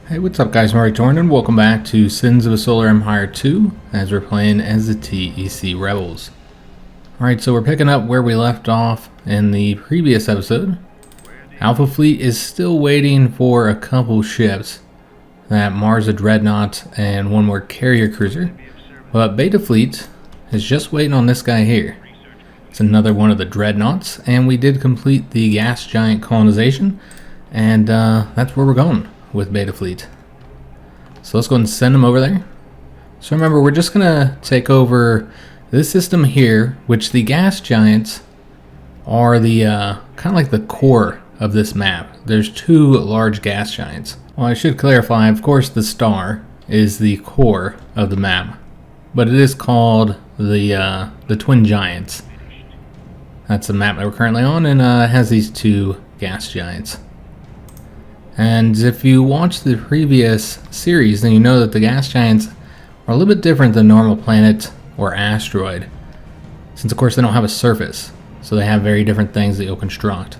Hey, what's up guys, Praetorian and welcome back to Sins of a Solar Empire 2 as we're playing as the TEC Rebels. Alright, so we're picking up where we left off in the previous episode. Alpha Fleet is still waiting for a couple ships, that Mars Dreadnought and one more carrier cruiser, but Beta Fleet is just waiting on this guy here. It's another one of the Dreadnoughts, and we did complete the gas giant colonization, and that's where we're going with Beta Fleet. So let's go and send them over there. So remember, we're just gonna take over this system here, which the gas giants are the kind of like the core of this map. There's two large gas giants. Well, I should clarify, of course the star is the core of the map, but it is called the Twin Giants. That's the map that we're currently on, and has these two gas giants. And if you watch the previous series, then you know that the gas giants are a little bit different than normal planet or asteroid, since of course they don't have a surface, so they have very different things that you'll construct.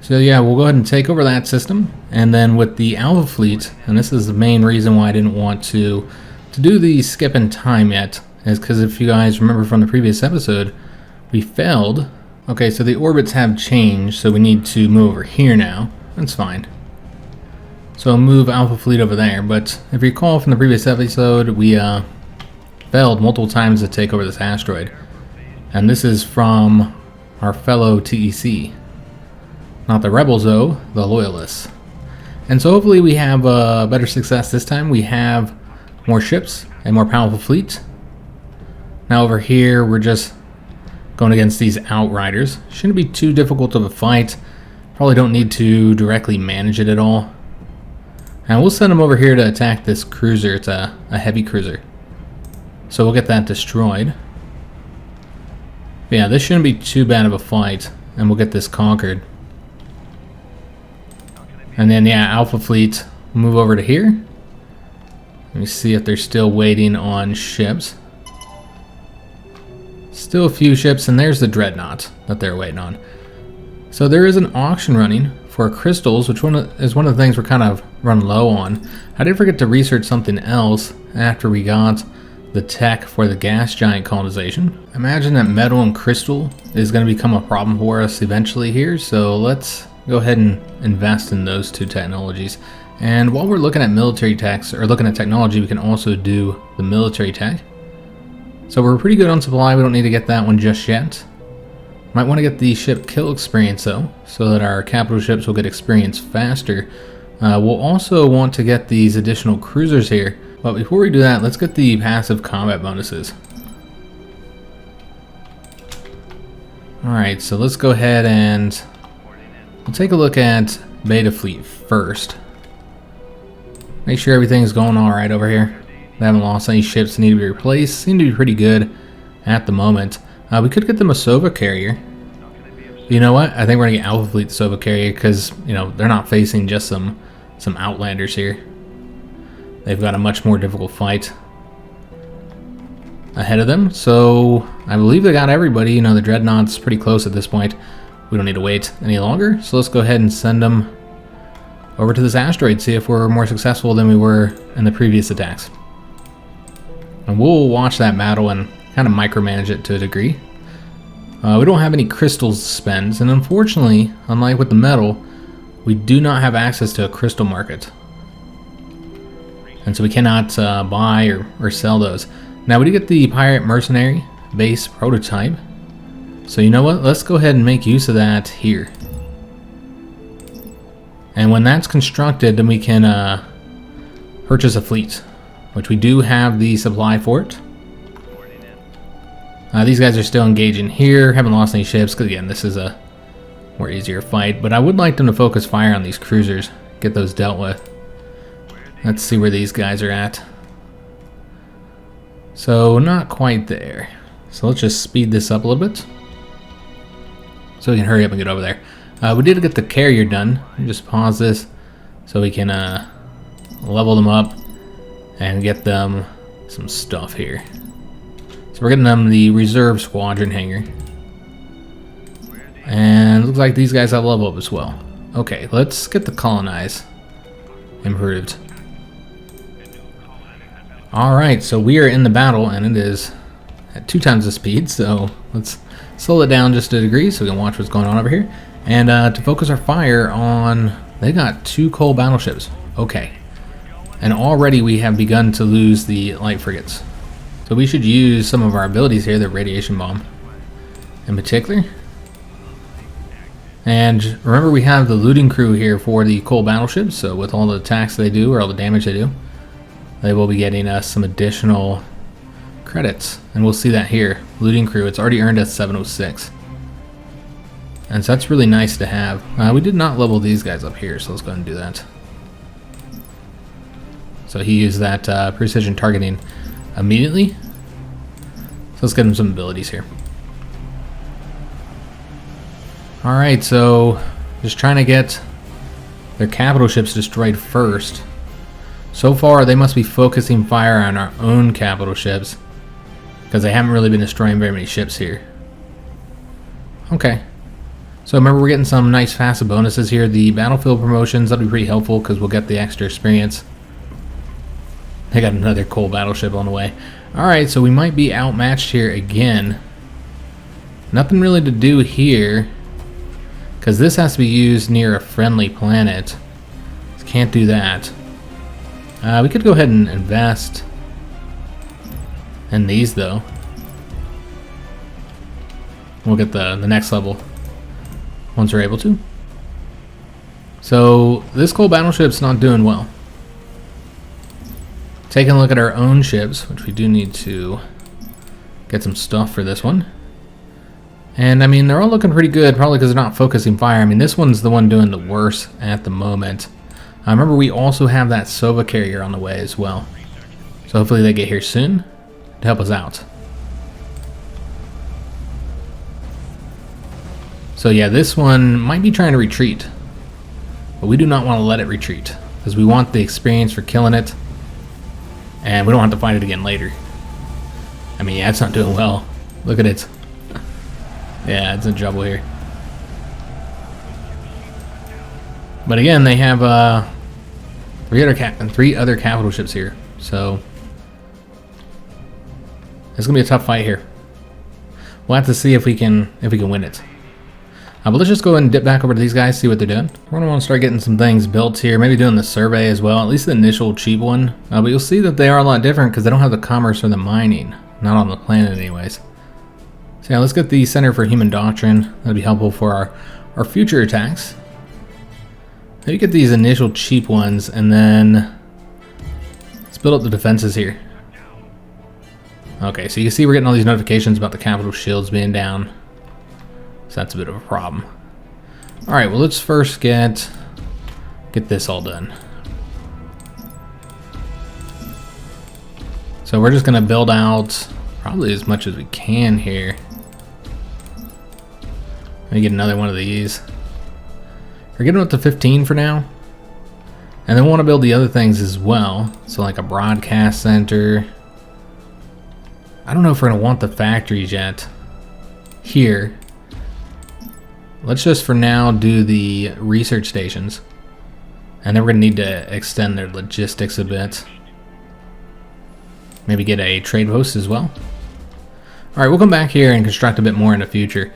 So yeah, we'll go ahead and take over that system, and then with the Alpha Fleet, and this is the main reason why I didn't want to do the skip in time yet, is because if you guys remember from the previous episode, we failed. Okay, so the orbits have changed, so we need to move over here now. That's fine. So I'll move Alpha Fleet over there, but if you recall from the previous episode, we failed multiple times to take over this asteroid. And this is from our fellow TEC. Not the Rebels though, the Loyalists. And so hopefully we have better success this time. We have more ships and more powerful fleet. Now over here, we're just going against these Outriders. Shouldn't be too difficult of a fight. Probably don't need to directly manage it at all. And we'll send them over here to attack this cruiser. It's a heavy cruiser. So we'll get that destroyed. But yeah, this shouldn't be too bad of a fight, and we'll get this conquered. And then yeah, Alpha Fleet will move over to here. Let me see if they're still waiting on ships. Still a few ships, and there's the Dreadnought that they're waiting on. So there is an auction running for crystals, which is one of the things we're kind of run low on. I did forget to research something else after we got the tech for the gas giant colonization. Imagine that metal and crystal is going to become a problem for us eventually here, so let's go ahead and invest in those two technologies. And while we're looking at military techs, or looking at technology, we can also do the military tech. So we're pretty good on supply, we don't need to get that one just yet. Might want to get the ship kill experience though, so that our capital ships will get experience faster. We'll also want to get these additional cruisers here, but before we do that, let's get the passive combat bonuses. Alright, so let's go ahead and we'll take a look at Beta Fleet first. Make sure everything's going alright over here. They haven't lost any ships that need to be replaced. Seem to be pretty good at the moment. We could get them a SOVA carrier. You know what? I think we're gonna get Alpha Fleet the SOVA carrier because, you know, they're not facing just some Outlanders here. They've got a much more difficult fight ahead of them. So I believe they got everybody. You know, the Dreadnought's pretty close at this point. We don't need to wait any longer. So let's go ahead and send them over to this asteroid. See if we're more successful than we were in the previous attacks. And we'll watch that battle and kind of micromanage it to a degree. We don't have any crystals to spend, and unfortunately, unlike with the metal, we do not have access to a crystal market. And so we cannot buy or sell those. Now we do get the Pirate Mercenary base prototype. So you know what? Let's go ahead and make use of that here. And when that's constructed, then we can purchase a fleet, which we do have the supply for it. These guys are still engaging here, haven't lost any ships, because again, this is a more easier fight, but I would like them to focus fire on these cruisers, get those dealt with. Let's see where these guys are at. So, not quite there. So let's just speed this up a little bit, so we can hurry up and get over there. We did get the carrier done. Let me just pause this, so we can level them up and get them some stuff here. So we're getting them the reserve squadron hangar. And looks like these guys have level up as well. Okay, let's get the colonize. improved. Alright, so we are in the battle, and it is at 2 times the speed, so let's slow it down just a degree so we can watch what's going on over here. And to focus our fire on... They got 2 coal battleships. Okay. And already we have begun to lose the light frigates. So we should use some of our abilities here, the radiation bomb in particular. And remember, we have the looting crew here for the coal battleships, so with all the attacks they do, or all the damage they do, they will be getting us some additional credits. And we'll see that here. Looting crew, it's already earned us 706. And so that's really nice to have. We did not level these guys up here, so let's go ahead and do that. So he used that precision targeting immediately. So let's get him some abilities here. Alright, so just trying to get their capital ships destroyed first. So far, they must be focusing fire on our own capital ships, because they haven't really been destroying very many ships here. Okay. So remember, we're getting some nice fast bonuses here. The battlefield promotions, that'll be pretty helpful, because we'll get the extra experience. They got another coal battleship on the way. Alright, so we might be outmatched here again. Nothing really to do here, because this has to be used near a friendly planet. Can't do that. We could go ahead and invest in these, though. We'll get the next level once we're able to. So this coal battleship's not doing well. Taking a look at our own ships, which we do need to get some stuff for this one. And I mean, they're all looking pretty good, probably because they're not focusing fire. I mean, this one's the one doing the worst at the moment. Remember, we also have that SoaSE carrier on the way as well. So hopefully they get here soon to help us out. So yeah, this one might be trying to retreat. But we do not want to let it retreat, because we want the experience for killing it. And we don't have to fight it again later. I mean, yeah, it's not doing well. Look at it. Yeah, it's in trouble here. But again, they have 3 other capital ships here, so it's gonna be a tough fight here. We'll have to see if we can win it. But let's just go ahead and dip back over to these guys, see what they're doing. We're gonna want to start getting some things built here, maybe doing the survey as well, at least the initial cheap one. But you'll see that they are a lot different because they don't have the commerce or the mining, not on the planet anyways. So yeah, let's get the Center for Human Doctrine. That'll be helpful for our future attacks. Maybe get these initial cheap ones, and then let's build up the defenses here. Okay, so you can see we're getting all these notifications about the capital shields being down. So that's a bit of a problem. Alright, well, let's first get this all done. So we're just going to build out probably as much as we can here. Let me get another one of these. We're getting up to 15 for now. And then we want to build the other things as well. So like a broadcast center. I don't know if we're going to want the factories yet. Here. Let's just for now do the research stations. And then we're going to need to extend their logistics a bit. Maybe get a trade post as well. Alright, we'll come back here and construct a bit more in the future.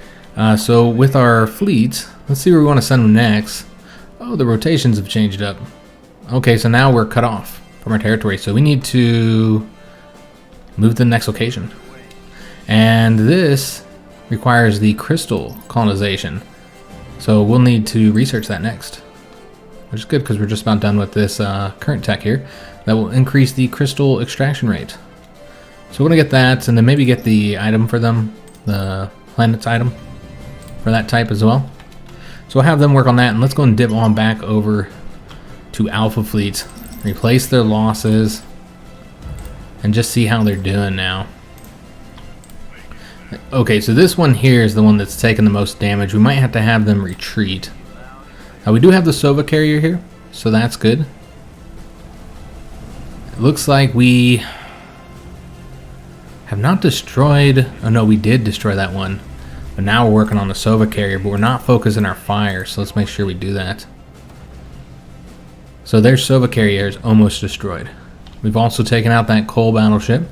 So with our fleet, let's see where we want to send them next. Oh, the rotations have changed up. Okay, so now we're cut off from our territory. So we need to move to the next location. And this requires the crystal colonization. So we'll need to research that next. Which is good because we're just about done with this current tech here. That will increase the crystal extraction rate. So we're going to get that and then maybe get the item for them. The planet's item for that type as well. So we'll have them work on that, and let's go and dip on back over to Alpha Fleet. Replace their losses and just see how they're doing now. Okay, so this one here is the one that's taking the most damage. We might have to have them retreat. We do have the SoaSE carrier here, so that's good. It looks like we have not destroyed... Oh no, we did destroy that one. But now we're working on the SoaSE carrier, but we're not focusing our fire, so let's make sure we do that. So their SoaSE carrier is almost destroyed. We've also taken out that coal battleship.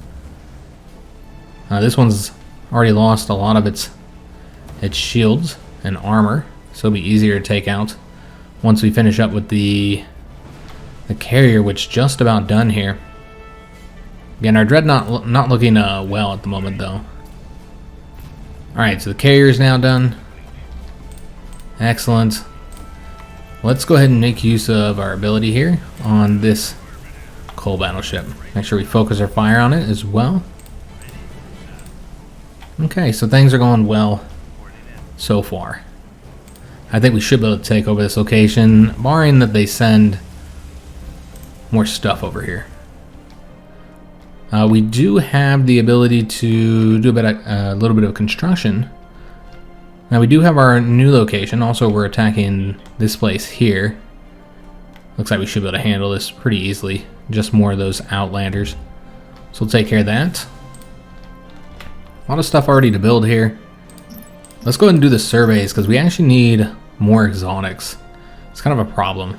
This one's already lost a lot of its shields and armor, so it'll be easier to take out once we finish up with the carrier, which is just about done here. Again, our dreadnought not looking well at the moment, though. Alright, so the carrier is now done. Excellent. Let's go ahead and make use of our ability here on this coal battleship. Make sure we focus our fire on it as well. Okay, so things are going well so far. I think we should be able to take over this location, barring that they send more stuff over here. We do have the ability to do a little bit of construction. Now we do have our new location. Also, we're attacking this place here. Looks like we should be able to handle this pretty easily. Just more of those Outlanders. So we'll take care of that. A lot of stuff already to build here. Let's go ahead and do the surveys, because we actually need more exotics. It's kind of a problem.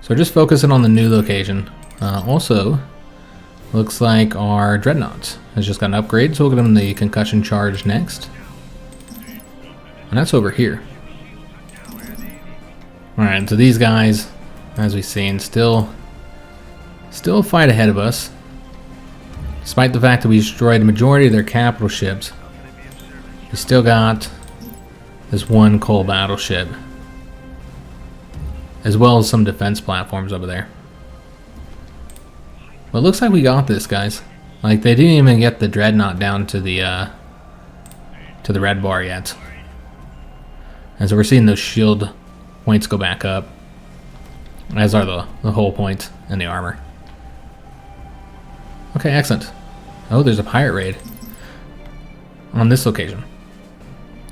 So just focusing on the new location. Also, looks like our Dreadnought has just got an upgrade, so we'll give him the concussion charge next. And that's over here. Alright, so these guys, as we've seen, still a fight ahead of us. Despite the fact that we destroyed the majority of their capital ships, we still got this one coal battleship, as well as some defense platforms over there. But it looks like we got this, guys. Like, they didn't even get the Dreadnought down to the red bar yet. And so we're seeing those shield points go back up, as are the hull point and the armor. Okay, excellent. Oh, there's a pirate raid on this location.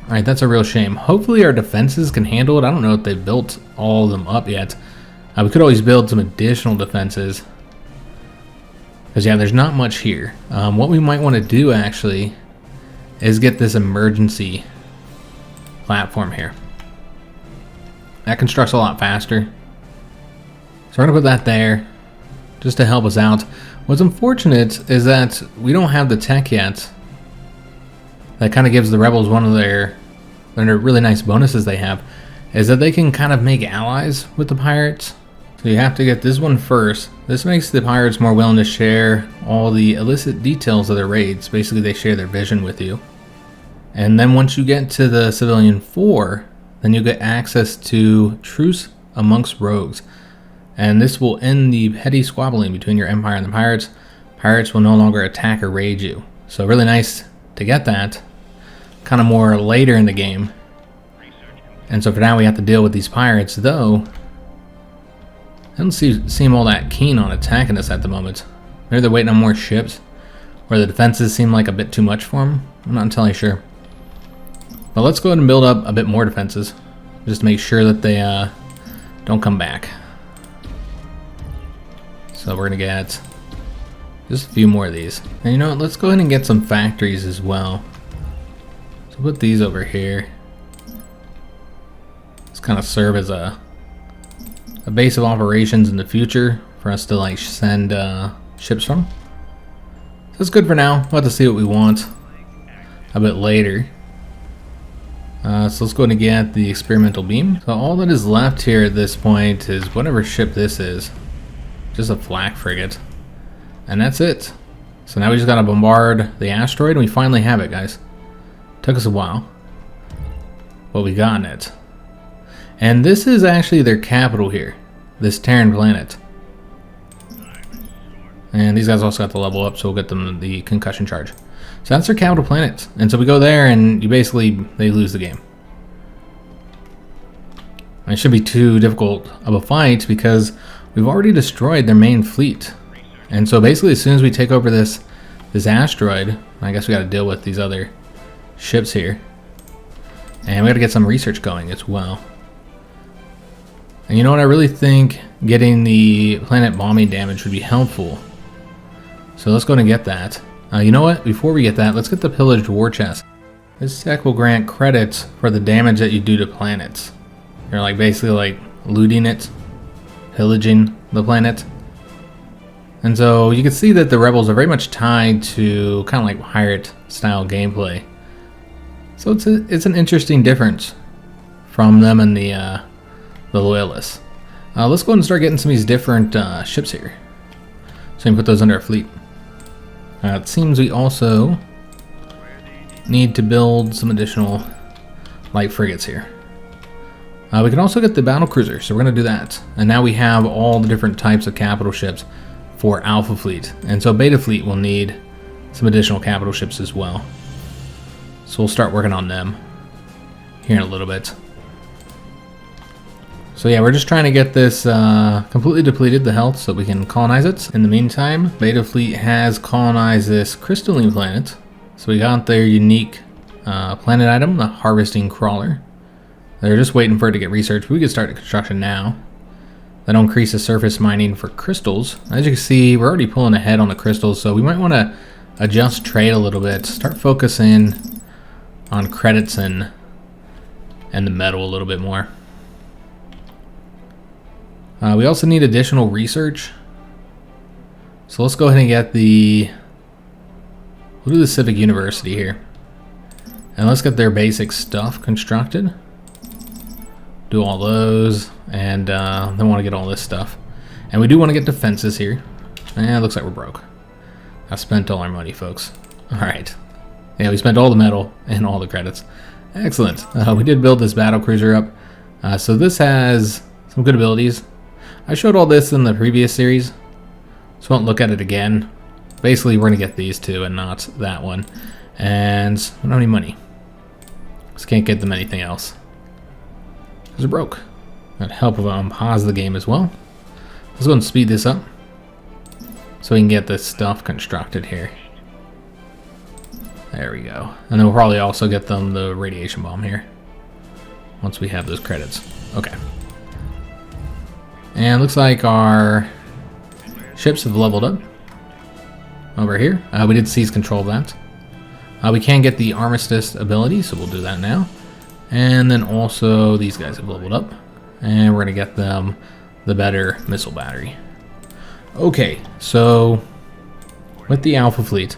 Alright, that's a real shame. Hopefully our defenses can handle it. I don't know if they've built all of them up yet. We could always build some additional defenses. Because, yeah, there's not much here. What we might want to do, actually, is get this emergency platform here. That constructs a lot faster. So we're going to put that there, just to help us out. What's unfortunate is that we don't have the tech yet. That kind of gives the rebels one of their really nice bonuses they have, is that they can kind of make allies with the pirates. So you have to get this one first. This makes the pirates more willing to share all the illicit details of their raids. Basically, they share their vision with you. And then once you get to the Civilian 4, then you'll get access to Truce Amongst Rogues. And this will end the petty squabbling between your empire and the pirates. Pirates will no longer attack or raid you. So really nice to get that. Kind of more later in the game. And so for now we have to deal with these pirates, though they don't seem all that keen on attacking us at the moment. Maybe they're waiting on more ships, or the defenses seem like a bit too much for them. I'm not entirely sure. But let's go ahead and build up a bit more defenses, just to make sure that they don't come back. So we're going to get just a few more of these. And you know what, let's go ahead and get some factories as well. So put these over here. Let's kind of serve as a base of operations in the future for us to like send ships from. So it's good for now. We'll have to see what we want a bit later. So let's go ahead and get the experimental beam. So all that is left here at this point is whatever ship this is. Just a flak frigate. And that's it. So now we just gotta bombard the asteroid and we finally have it, guys. Took us a while, but we got it. And this is actually their capital here, this Terran planet. And these guys also got to level up, so we'll get them the concussion charge. So that's their capital planet. And so we go there and they lose the game. And it shouldn't be too difficult of a fight because we've already destroyed their main fleet. And so basically as soon as we take over this asteroid, I guess we got to deal with these other ships here. And we got to get some research going as well. And you know what, I really think getting the planet bombing damage would be helpful. So let's go and get that. You know what, before we get that, let's get the pillaged war chest. This tech will grant credits for the damage that you do to planets. You're like basically like looting it. pillaging the planet. And so you can see that the rebels are very much tied to kind of like pirate style gameplay. So it's an interesting difference from them and the loyalists. Let's go ahead and start getting some of these different ships here, so we can put those under our fleet. It seems we also need to build some additional light frigates here. We can also get the battle cruiser, so we're going to do that. And now we have all the different types of capital ships for Alpha Fleet, and so Beta Fleet will need some additional capital ships as well. So we'll start working on them here in a little bit. So yeah, we're just trying to get this completely depleted, the health, so we can colonize it. In the meantime, Beta Fleet has colonized this crystalline planet. So we got their unique planet item, the harvesting crawler. They're just waiting for it to get researched. We could start the construction now. That'll increase the surface mining for crystals. As you can see, we're already pulling ahead on the crystals, so we might want to adjust trade a little bit. Start focusing on credits and the metal a little bit more. We also need additional research. So let's go ahead and get we'll do the Civic University here. And let's get their basic stuff constructed. Do all those, and then we want to get all this stuff. And we do want to get defenses here. It looks like we're broke. I spent all our money, folks. Alright. Yeah, we spent all the metal and all the credits. Excellent. We did build this battle cruiser up. So this has some good abilities. I showed all this in the previous series, so I won't look at it again. Basically, we're going to get these two and not that one. And we don't have any money. Just can't get them anything else. Because they're broke. That'd help if I unpause the game as well. Let's go and speed this up, so we can get this stuff constructed here. There we go. And then we'll probably also get them the radiation bomb here, once we have those credits. Okay. And looks like our ships have leveled up over here. We did seize control of that. We can get the armistice ability, so we'll do that now. And then also these guys have leveled up, and we're going to get them the better missile battery. Okay, so with the Alpha Fleet,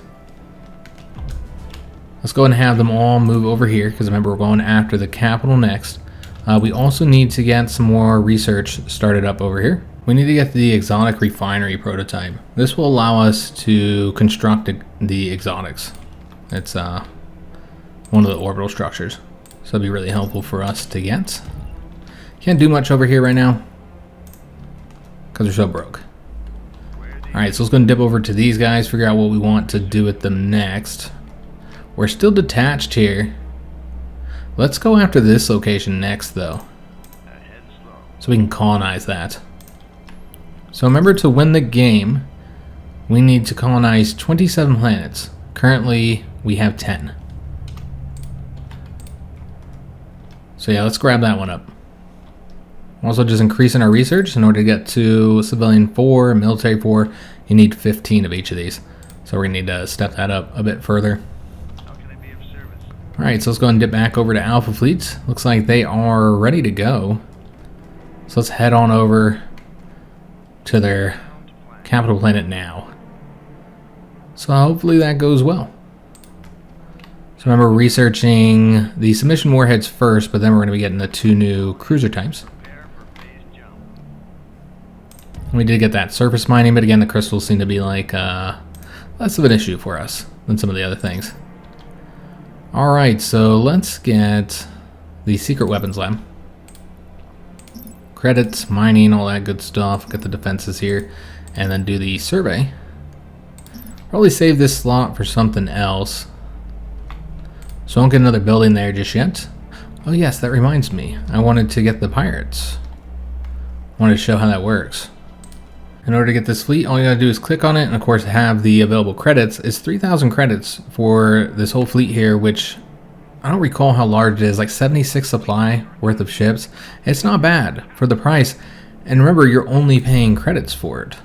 let's go ahead and have them all move over here, because remember, we're going after the capital next. We also need to get some more research started up over here. We need to get the exotic refinery prototype. This will allow us to construct the exotics. It's one of the orbital structures, so it'll be really helpful for us to get. Can't do much over here right now because we're so broke. Alright, so let's go and dip over to these guys, figure out what we want to do with them next. We're still detached here. Let's go after this location next, though, so we can colonize that. So remember, to win the game, we need to colonize 27 planets. Currently, we have 10. So yeah, let's grab that one up. Also, just increasing our research. In order to get to civilian 4, military 4, you need 15 of each of these. So we're going to need to step that up a bit further. Alright, so let's go and dip back over to Alpha Fleet. Looks like they are ready to go. So let's head on over to their capital planet now. So hopefully that goes well. So remember, researching the submission warheads first, but then we're going to be getting the 2 new cruiser types. We did get that surface mining, but again, the crystals seem to be like less of an issue for us than some of the other things. Alright, so let's get the secret weapons lab. Credits, mining, all that good stuff. Get the defenses here, and then do the survey. Probably save this slot for something else, so I won't get another building there just yet. Oh yes, that reminds me. I wanted to get the pirates. I wanted to show how that works. In order to get this fleet, all you gotta do is click on it, and of course have the available credits. It's 3,000 credits for this whole fleet here, which I don't recall how large it is, like 76 supply worth of ships. It's not bad for the price, and remember, you're only paying credits for it.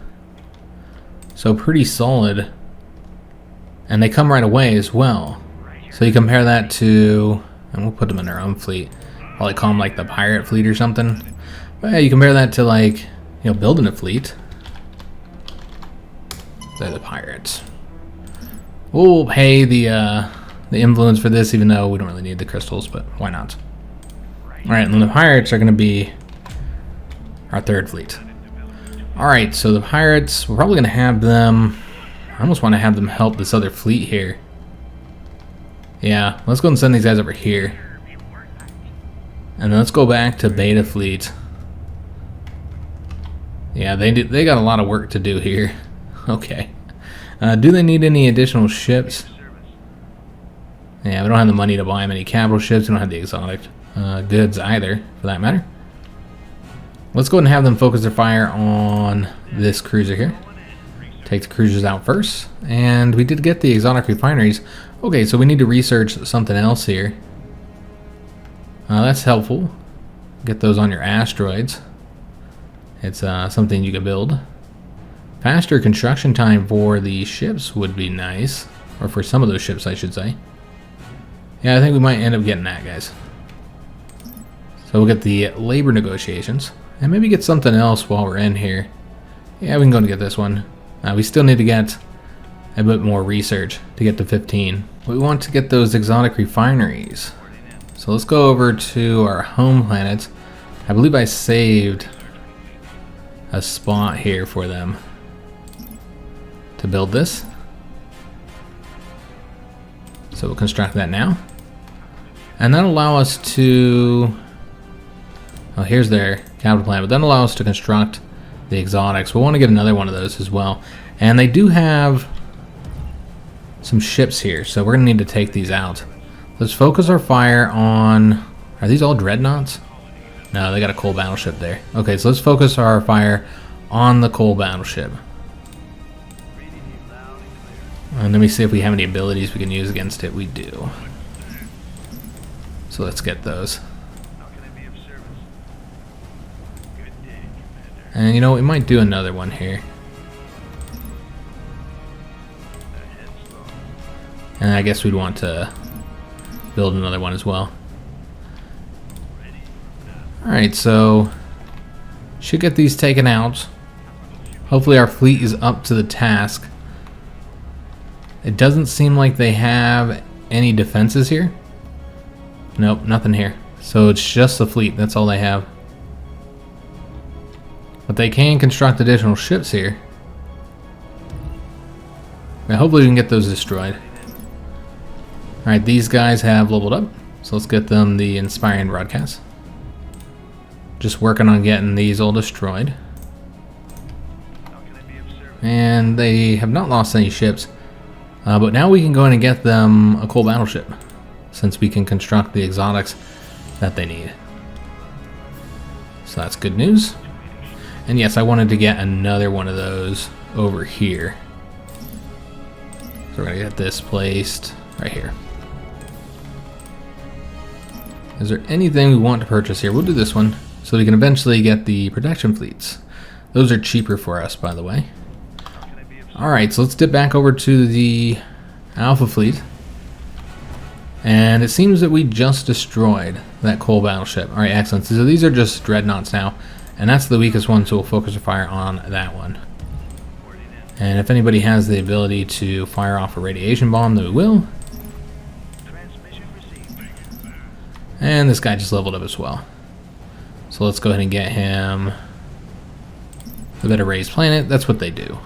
So pretty solid, and they come right away as well. So you compare that to, and we'll put them in our own fleet. Probably call them like the pirate fleet or something. But yeah, you compare that to like, building a fleet. They're the pirates. We'll pay the influence for this, even though we don't really need the crystals, but why not? Alright, and then the pirates are going to be our third fleet. Alright, so the pirates, we're probably going to have them... I almost want to have them help this other fleet here. Yeah, let's go and send these guys over here. And then let's go back to Beta Fleet. Yeah, they got a lot of work to do here. Okay. Do they need any additional ships? Yeah, we don't have the money to buy them any capital ships. We don't have the exotic goods either, for that matter. Let's go ahead and have them focus their fire on this cruiser here. Take the cruisers out first. And we did get the exotic refineries. Okay, so we need to research something else here. That's helpful. Get those on your asteroids. It's something you can build. Faster construction time for the ships would be nice. Or for some of those ships, I should say. Yeah, I think we might end up getting that, guys. So we'll get the labor negotiations. And maybe get something else while we're in here. Yeah, we can go and get this one. We still need to get a bit more research to get to 15. We want to get those exotic refineries. So let's go over to our home planet. I believe I saved a spot here for them to build this. So we'll construct that now. And that'll allow us to... Oh, here's their capital planet. But that'll allow us to construct the exotics. We'll want to get another one of those as well. And they do have some ships here, so we're going to need to take these out. Let's focus our fire on... Are these all dreadnoughts? No, they got a coal battleship there. Okay, so let's focus our fire on the coal battleship. And let me see if we have any abilities we can use against it. We do. So let's get those. And you know, we might do another one here. And I guess we'd want to build another one as well. Alright, so should get these taken out. Hopefully our fleet is up to the task. It doesn't seem like they have any defenses here. Nope, nothing here. So it's just the fleet, that's all they have. But they can construct additional ships here. Now hopefully we can get those destroyed. Alright, these guys have leveled up. So let's get them the inspiring broadcast. Just working on getting these all destroyed. And they have not lost any ships. But now we can go in and get them a coal battleship. Since we can construct the exotics that they need. So that's good news. And yes, I wanted to get another one of those over here. So we're going to get this placed right here. Is there anything we want to purchase here? We'll do this one so we can eventually get the protection fleets. Those are cheaper for us, by the way. Alright, so let's dip back over to the Alpha fleet. And it seems that we just destroyed that coal battleship. Alright, excellent. So these are just dreadnoughts now. And that's the weakest one, so we'll focus our fire on that one. And if anybody has the ability to fire off a radiation bomb, then we will. And this guy just leveled up as well. So let's go ahead and get him a better raised planet. That's what they do.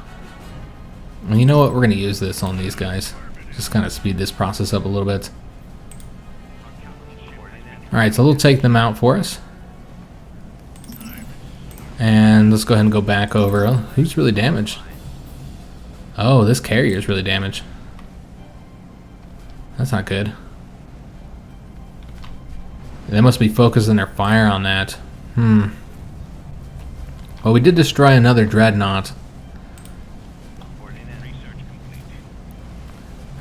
And you know what? We're going to use this on these guys. Just kind of speed this process up a little bit. Alright, so we'll take them out for us. And let's go ahead and go back over. Oh, who's really damaged? Oh, this carrier is really damaged. That's not good. They must be focusing their fire on that. Well, we did destroy another dreadnought.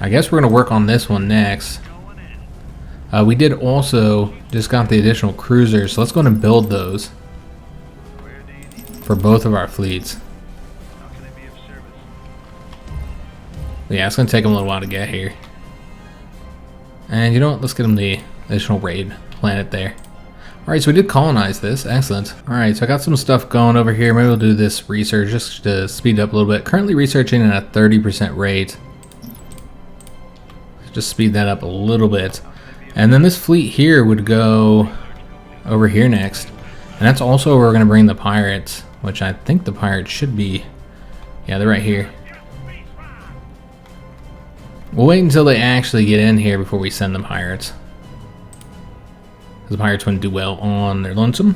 I guess we're going to work on this one next. We did also just got the additional cruisers, so let's go ahead and build those for both of our fleets. Yeah, it's going to take them a little while to get here. And you know what? Let's get them the additional raid planet there. Alright, so we did colonize this. Excellent. Alright, so I got some stuff going over here. Maybe we'll do this research just to speed up a little bit. Currently researching at a 30% rate. Just speed that up a little bit. And then this fleet here would go over here next. And that's also where we're going to bring the pirates, which I think the pirates should be. Yeah, they're right here. We'll wait until they actually get in here before we send the pirates. Because the pirates wouldn't do well on their lonesome.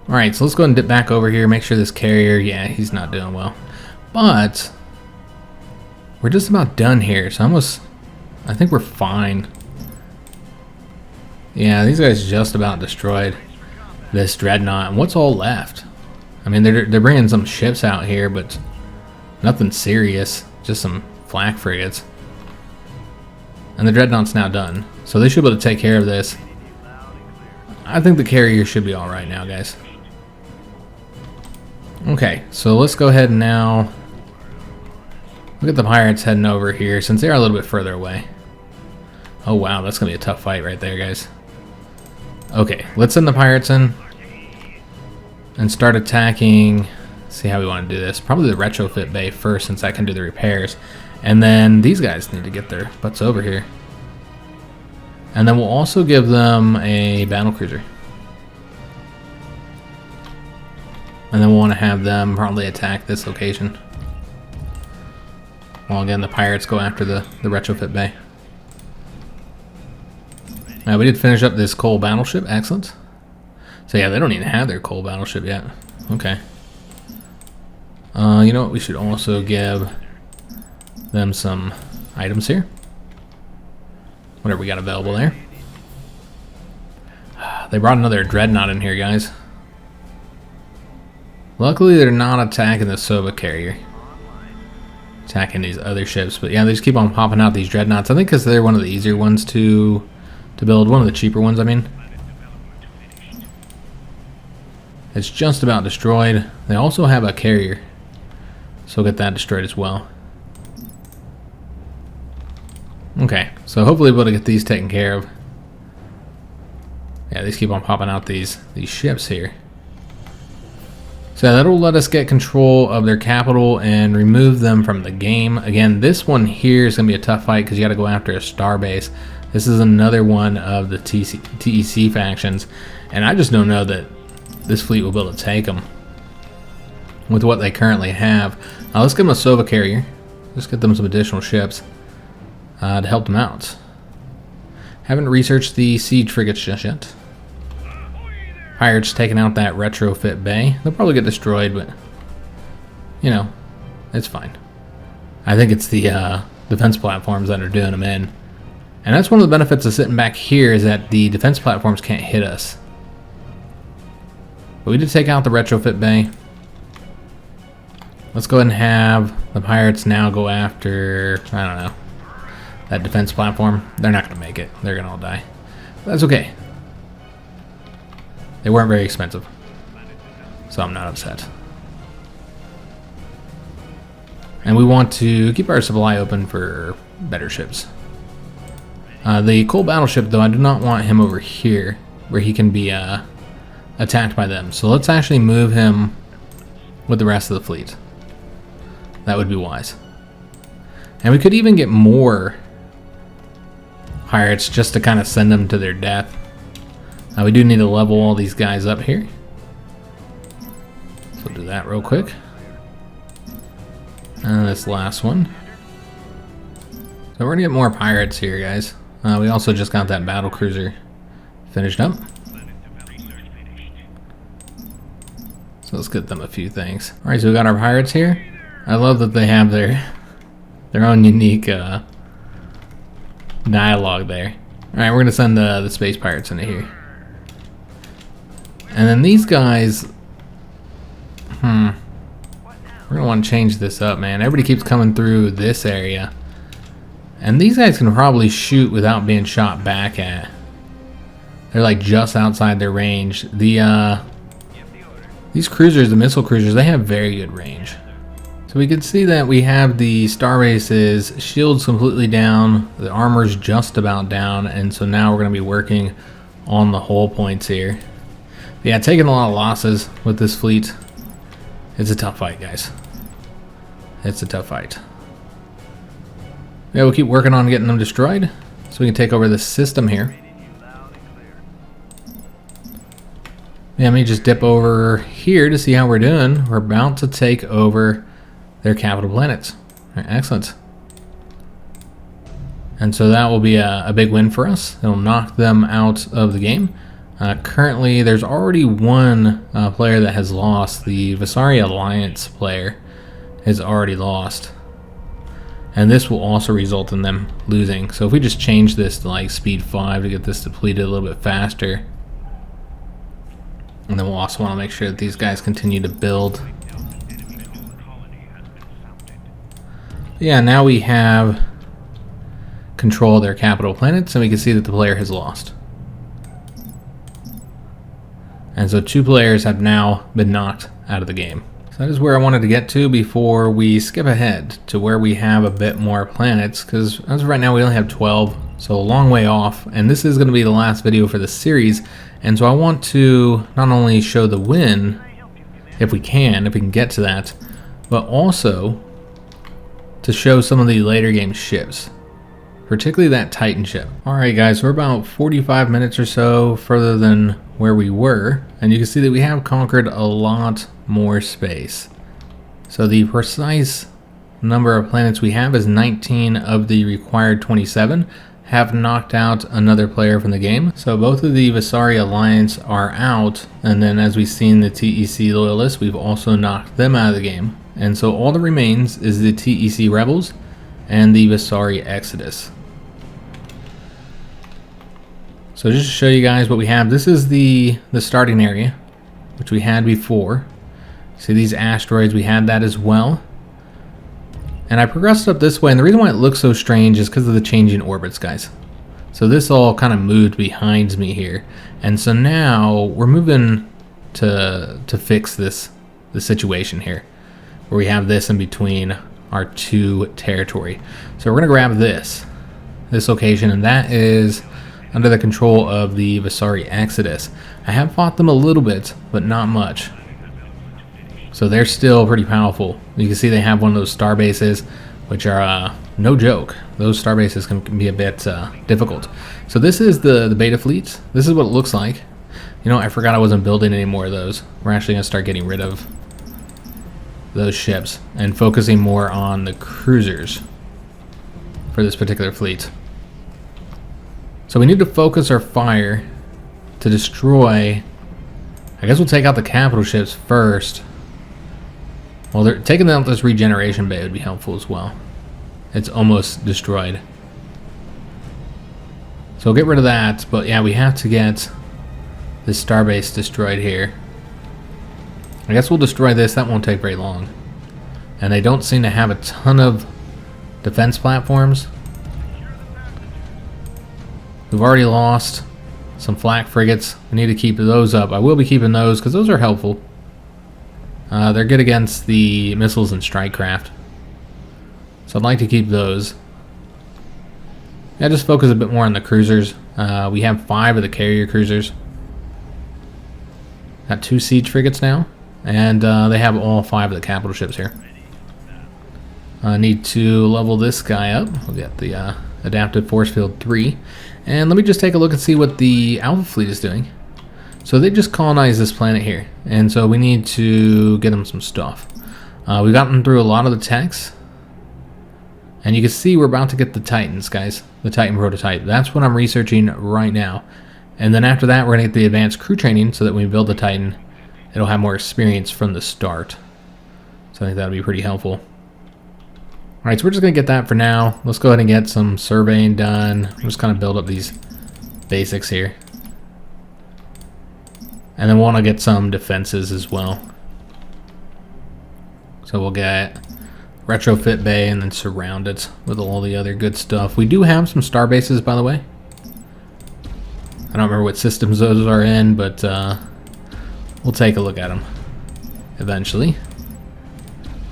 Alright, so let's go ahead and dip back over here. Make sure this carrier, yeah, he's not doing well. But we're just about done here. So I think we're fine. Yeah, these guys just about destroyed this dreadnought. And what's all left? I mean, they're bringing some ships out here, but nothing serious. Just some flak frigates. And the dreadnought's now done. So they should be able to take care of this. I think the carrier should be alright now, guys. Okay, so let's go ahead and now look at the pirates heading over here, since they are a little bit further away. Oh wow, that's going to be a tough fight right there, guys. Okay, let's send the pirates in and start attacking. See how we want to do this. Probably the retrofit bay first, since I can do the repairs. And then these guys need to get their butts over here. And then we'll also give them a battlecruiser. And then we'll want to have them probably attack this location. Well, again, the pirates go after the retrofit bay. We did finish up this coal battleship. Excellent. So yeah, they don't even have their coal battleship yet. Okay. You know what? We should also give them some items here. Whatever we got available there. They brought another dreadnought in here, guys. Luckily, they're not attacking the SoaSE carrier. Attacking these other ships. But yeah, they just keep on popping out these dreadnoughts. I think because they're one of the easier ones to build. One of the cheaper ones, I mean. It's just about destroyed. They also have a carrier. So we'll get that destroyed as well. Okay, so hopefully we'll be able to get these taken care of. Yeah, these keep on popping out these ships here. So that'll let us get control of their capital and remove them from the game. Again, this one here is going to be a tough fight because you got to go after a starbase. This is another one of the TEC factions, and I just don't know that this fleet will be able to take them with what they currently have. Let's give them a SoaSE carrier. Let's get them some additional ships to help them out. Haven't researched the siege frigates just yet. Pirates taking out that retrofit bay. They'll probably get destroyed, but you know, it's fine. I think it's the defense platforms that are doing them in. And that's one of the benefits of sitting back here, is that the defense platforms can't hit us. But we did take out the retrofit bay. Let's go ahead and have the pirates now go after, I don't know, that defense platform. They're not going to make it. They're going to all die. But that's okay. They weren't very expensive, so I'm not upset. And we want to keep our supply open for better ships. The coal battleship, though, I do not want him over here, where he can be attacked by them. So let's actually move him with the rest of the fleet. That would be wise. And we could even get more pirates just to kind of send them to their death. We do need to level all these guys up here. So we'll do that real quick. And this last one. So we're going to get more pirates here, guys. We also just got that battle cruiser finished up. So let's get them a few things. Alright, so we got our pirates here. I love that they have their own unique dialogue there. Alright, we're going to send the space pirates into here. And then these guys... We're going to want to change this up, man. Everybody keeps coming through this area. And these guys can probably shoot without being shot back at. They're like just outside their range. These cruisers, the missile cruisers, they have very good range. So we can see that we have the starbases, shields completely down, the armor's just about down, and so now we're going to be working on the hull points here. Yeah, taking a lot of losses with this fleet. It's a tough fight, guys. It's a tough fight. Yeah, we'll keep working on getting them destroyed so we can take over this system here. Yeah, let me just dip over here to see how we're doing. We're about to take over their capital planets. All right, excellent. And so that will be a big win for us. It'll knock them out of the game. Currently, there's already one player that has lost. The Visari Alliance player has already lost. And this will also result in them losing. So if we just change this to like speed 5 to get this depleted a little bit faster. And then we'll also want to make sure that these guys continue to build. Yeah, now we have control of their capital planets, and we can see that the player has lost. And so 2 players have now been knocked out of the game. So that is where I wanted to get to before we skip ahead to where we have a bit more planets, because as of right now we only have 12, so a long way off, and this is going to be the last video for this series. And so I want to not only show the win, if we can get to that, but also to show some of the later game ships, particularly that Titan ship. Alright guys, we're about 45 minutes or so further than where we were, and you can see that we have conquered a lot more space. So the precise number of planets we have is 19 of the required 27. Have knocked out another player from the game. So both of the Visari Alliance are out, and then as we've seen the TEC Loyalists, we've also knocked them out of the game. And so all that remains is the TEC Rebels and the Visari Exodus. So just to show you guys what we have, this is the starting area, which we had before. See these asteroids, we had that as well. And I progressed up this way, and the reason why it looks so strange is because of the changing orbits, guys. So this all kind of moved behind me here. And so now we're moving to fix the situation here, where we have this in between our 2 territory. So we're going to grab this location, and that is under the control of the Visari Exodus. I have fought them a little bit, but not much. So they're still pretty powerful. You can see they have one of those star bases, which are no joke. Those star bases can be a bit difficult. So this is the beta fleet. This is what it looks like. You know, I forgot I wasn't building any more of those. We're actually going to start getting rid of those ships and focusing more on the cruisers for this particular fleet. So we need to focus our fire to destroy. I guess we'll take out the capital ships first. Well, they're taking out this regeneration bay would be helpful as well. It's almost destroyed. So we'll get rid of that, but yeah, we have to get this starbase destroyed here. I guess we'll destroy this, that won't take very long. And they don't seem to have a ton of defense platforms. We've already lost some flak frigates. I need to keep those up. I will be keeping those because those are helpful. They're good against the missiles and strike craft. So I'd like to keep those. Yeah, just focus a bit more on the cruisers. We have 5 of the carrier cruisers. Got 2 siege frigates now. And they have all 5 of the capital ships here. I need to level this guy up. We'll get the Adaptive Force Field 3. And let me just take a look and see what the Alpha Fleet is doing. So they just colonized this planet here, and so we need to get them some stuff. We've gotten through a lot of the techs, and you can see we're about to get the Titans, guys. The Titan prototype. That's what I'm researching right now. And then after that, we're going to get the advanced crew training so that when we build the Titan, it'll have more experience from the start. So I think that'll be pretty helpful. Alright, so we're just going to get that for now. Let's go ahead and get some surveying done. I'm just going to build up these basics here. And then we'll want to get some defenses as well. So we'll get retrofit bay and then surround it with all the other good stuff. We do have some star bases, by the way. I don't remember what systems those are in, but we'll take a look at them eventually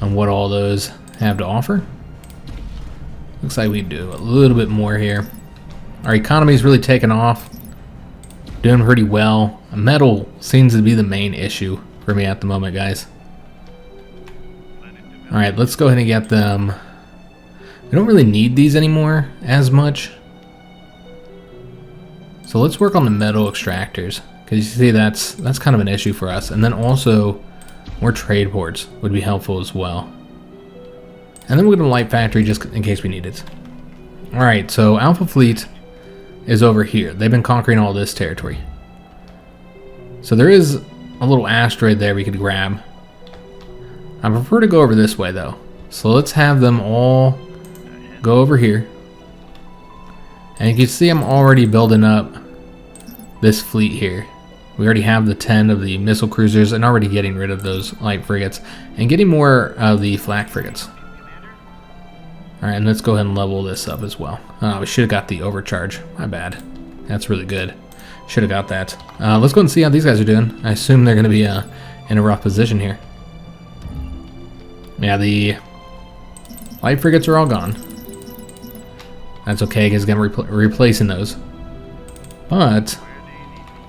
on what all those have to offer. Looks like we do a little bit more here. Our economy's really taken off. Doing pretty well. Metal seems to be the main issue for me at the moment, guys. Alright, let's go ahead and get them. We don't really need these anymore as much. So let's work on the metal extractors, because you see that's kind of an issue for us. And then also more trade ports would be helpful as well. And then we're going to light factory just in case we need it. Alright, so Alpha Fleet is over here. They've been conquering all this territory. So there is a little asteroid there we could grab. I prefer to go over this way though. So let's have them all go over here. And you can see I'm already building up this fleet here. We already have the 10 of the missile cruisers and already getting rid of those light frigates and getting more of the flak frigates. Alright, and let's go ahead and level this up as well. We should have got the overcharge. My bad. That's really good. Should have got that. Let's go and see how these guys are doing. I assume they're going to be in a rough position here. Yeah, the light frigates are all gone. That's okay, because again, we're replacing those. But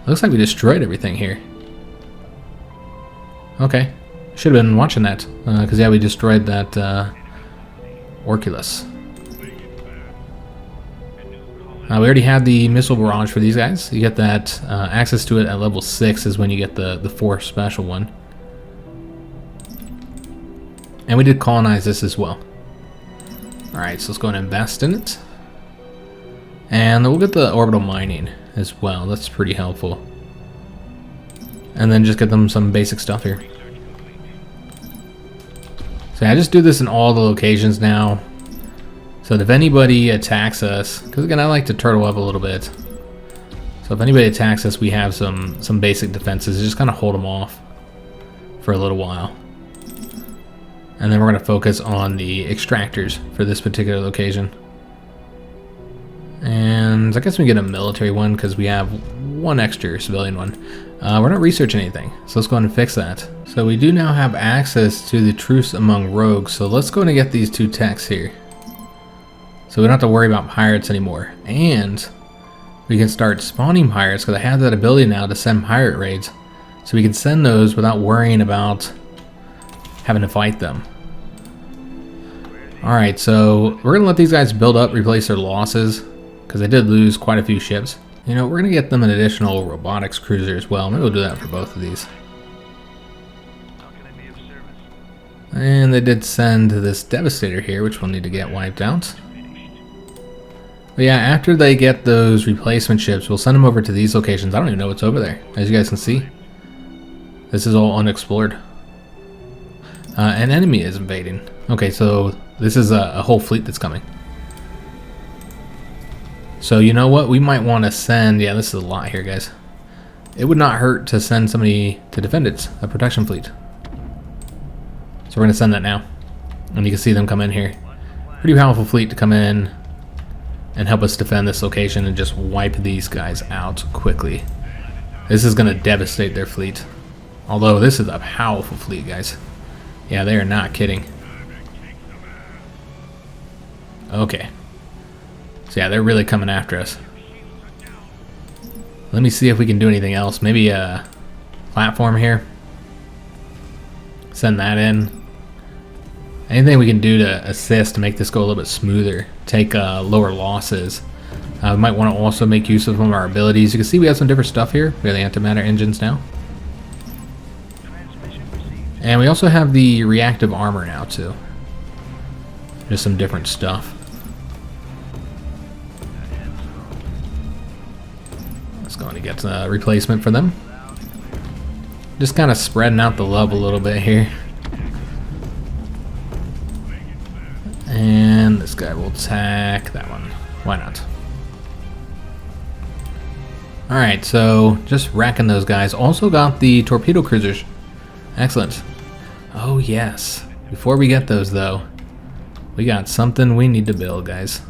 it looks like we destroyed everything here. Okay. Should have been watching that. Because, yeah, we destroyed that Orculus. We already had the missile barrage for these guys. You get that access to it at level 6 is when you get the 4th special one. And we did colonize this as well. Alright, so let's go and invest in it. And we'll get the orbital mining as well. That's pretty helpful. And then just get them some basic stuff here. So I just do this in all the locations now. So if anybody attacks us, because again I like to turtle up a little bit. So if anybody attacks us, we have some basic defenses. Just kind of hold them off for a little while. And then we're going to focus on the extractors for this particular location. And I guess we get a military one because we have one extra civilian one. We're not researching anything, so let's go ahead and fix that. So we do now have access to the truce among rogues, so let's go ahead and get these 2 techs here. So we don't have to worry about pirates anymore. And we can start spawning pirates because I have that ability now to send pirate raids. So we can send those without worrying about having to fight them. Alright, so we're going to let these guys build up, replace their losses, because they did lose quite a few ships. You know, we're going to get them an additional robotics cruiser as well. Maybe we'll do that for both of these. And they did send this Devastator here, which we'll need to get wiped out. But yeah, after they get those replacement ships, we'll send them over to these locations. I don't even know what's over there. As you guys can see, this is all unexplored. An enemy is invading. Okay, so this is a whole fleet that's coming. So you know what? We might want to send... Yeah, this is a lot here, guys. It would not hurt to send somebody to defend it. A protection fleet. So we're going to send that now. And you can see them come in here. Pretty powerful fleet to come in and help us defend this location and just wipe these guys out quickly. This is going to devastate their fleet. Although this is a powerful fleet, guys. Yeah, they are not kidding. Okay. So yeah, they're really coming after us. Let me see if we can do anything else. Maybe a platform here. Send that in. Anything we can do to assist to make this go a little bit smoother. Take lower losses. We might want to also make use of some of our abilities. You can see we have some different stuff here. We have the antimatter engines now. And we also have the reactive armor now too. Just some different stuff. Let's go and get a replacement for them. Just kind of spreading out the love a little bit here. And this guy will attack that one. Why not? Alright, so just racking those guys. Also got the torpedo cruisers. Excellent. Oh yes. Before we get those though, we got something we need to build, guys.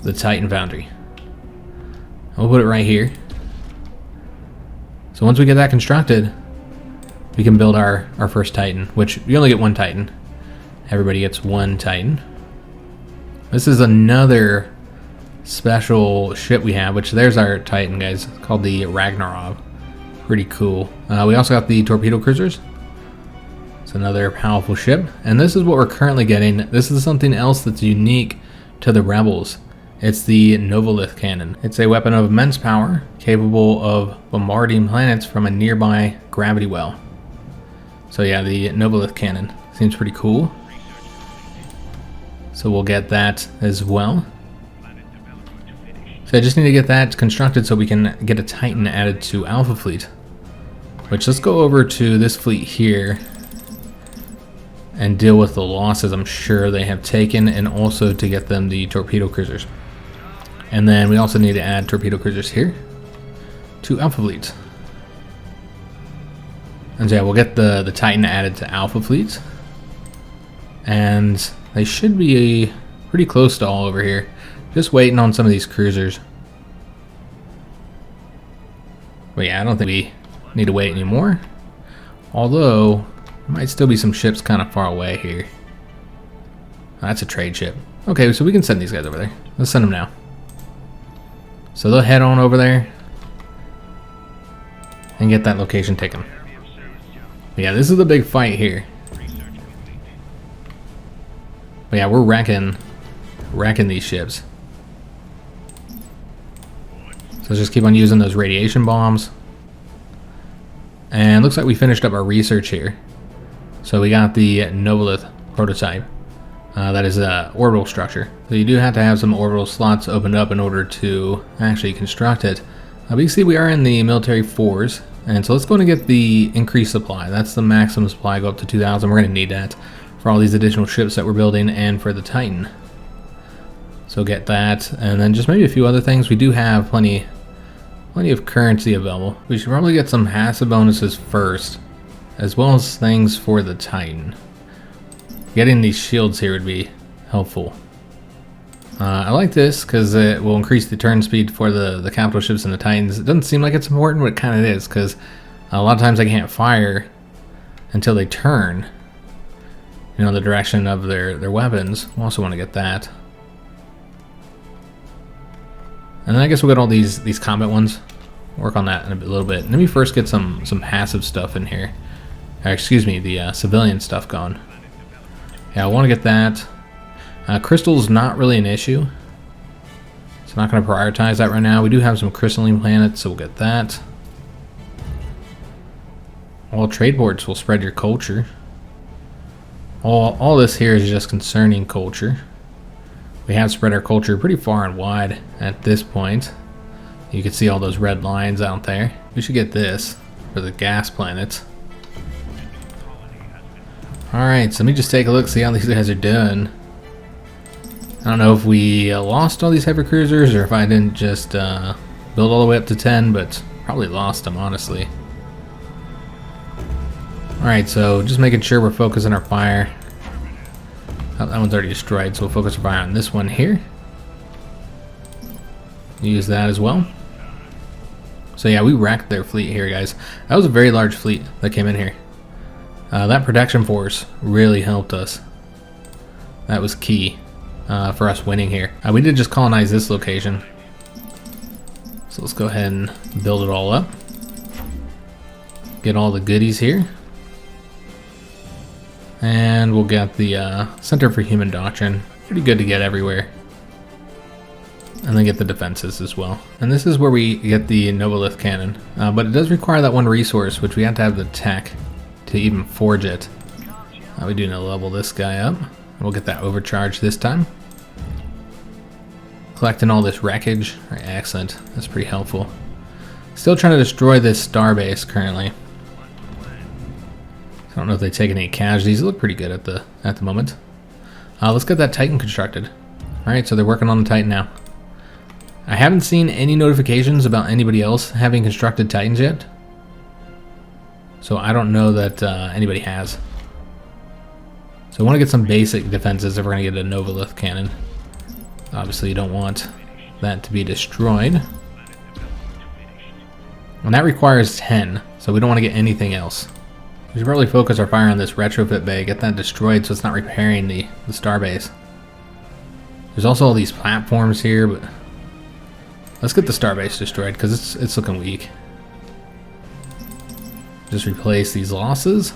The Titan Foundry. We'll put it right here. So once we get that constructed, we can build our first Titan, which you only get one Titan. Everybody gets one Titan. This is another special ship we have, which there's our Titan, guys. It's called the Ragnarov. Pretty cool. We also got the torpedo cruisers. It's another powerful ship. And this is what we're currently getting. This is something else that's unique to the Rebels. It's the Novalith cannon. It's a weapon of immense power, capable of bombarding planets from a nearby gravity well. So yeah, the Novalith cannon seems pretty cool. So we'll get that as well. So I just need to get that constructed so we can get a Titan added to Alpha Fleet. Which, let's go over to this fleet here and deal with the losses I'm sure they have taken, and also to get them the torpedo cruisers. And then we also need to add torpedo cruisers here to Alpha Fleet. And so yeah, we'll get the Titan added to Alpha Fleet. And they should be pretty close to all over here. Just waiting on some of these cruisers. But yeah, I don't think we need to wait anymore. Although, there might still be some ships kind of far away here. That's a trade ship. Okay, so we can send these guys over there. Let's send them now. So they'll head on over there and get that location taken. But yeah, this is the big fight here. But yeah, we're wrecking these ships. So let's just keep on using those radiation bombs. And looks like we finished up our research here. So we got the Novalith prototype. That is a orbital structure. So you do have to have some orbital slots opened up in order to actually construct it. But you see we are in the military 4s. And so let's go and get the increased supply. That's the maximum supply, go up to 2,000. We're going to need that for all these additional ships that we're building and for the Titan. So get that, and then just maybe a few other things. We do have plenty of currency available. We should probably get some passive bonuses first, as well as things for the Titan. Getting these shields here would be helpful. I like this because it will increase the turn speed for the capital ships and the Titans. It doesn't seem like it's important, but it kind of is, because a lot of times they can't fire until they turn, you know, the direction of their weapons. We also want to get that. And then I guess we'll get all these combat ones. Work on that in a little bit. Let me first get some passive stuff in here. Excuse me, the civilian stuff going. Yeah, I want to get that. Crystal's not really an issue. So I'm not going to prioritize that right now. We do have some crystalline planets, so we'll get that. All trade ports will spread your culture. All this here is just concerning culture. We have spread our culture pretty far and wide at this point. You can see all those red lines out there. We should get this for the gas planets. Alright, so let me just take a look, see how these guys are doing. I don't know if we lost all these hyper cruisers or if I didn't just build all the way up to 10, but probably lost them, honestly. Alright, so just making sure we're focusing our fire. Oh, that one's already destroyed, so we'll focus our fire on this one here. Use that as well. So yeah, we wrecked their fleet here, guys. That was a very large fleet that came in here. That protection force really helped us. That was key for us winning here. We did just colonize this location. So let's go ahead and build it all up. Get all the goodies here. And we'll get the Center for Human Doctrine. Pretty good to get everywhere. And then get the defenses as well. And this is where we get the Novalith cannon. But it does require that one resource, which we have to have the tech to even forge it. We do need to level this guy up. We'll get that overcharge this time. Collecting all this wreckage. All right, excellent. That's pretty helpful. Still trying to destroy this starbase currently. I don't know if they've taken any casualties. They look pretty good at the moment. Let's get that Titan constructed. Alright, so they're working on the Titan now. I haven't seen any notifications about anybody else having constructed Titans yet. So I don't know that anybody has. So I want to get some basic defenses if we're going to get a Novalith cannon. Obviously you don't want that to be destroyed. And that requires 10, so we don't want to get anything else. We should probably focus our fire on this retrofit bay, get that destroyed so it's not repairing the starbase. There's also all these platforms here, but Let's get the starbase destroyed because it's looking weak. Just replace these losses.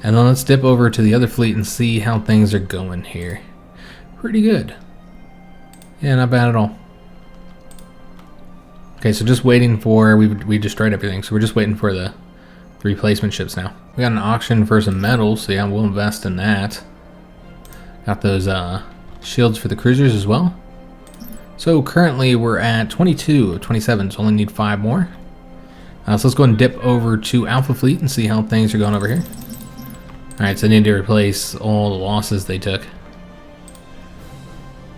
And then let's dip over to the other fleet and see how things are going here. Pretty good. Yeah, not bad at all. Okay, so just waiting for, we destroyed everything, so we're just waiting for the replacement ships now. We got an auction for some metals, so yeah, we'll invest in that. Got those shields for the cruisers as well. So currently we're at 22 of 27, so only need 5 more. So let's go and dip over to Alpha Fleet and see how things are going over here. Alright, so I need to replace all the losses they took.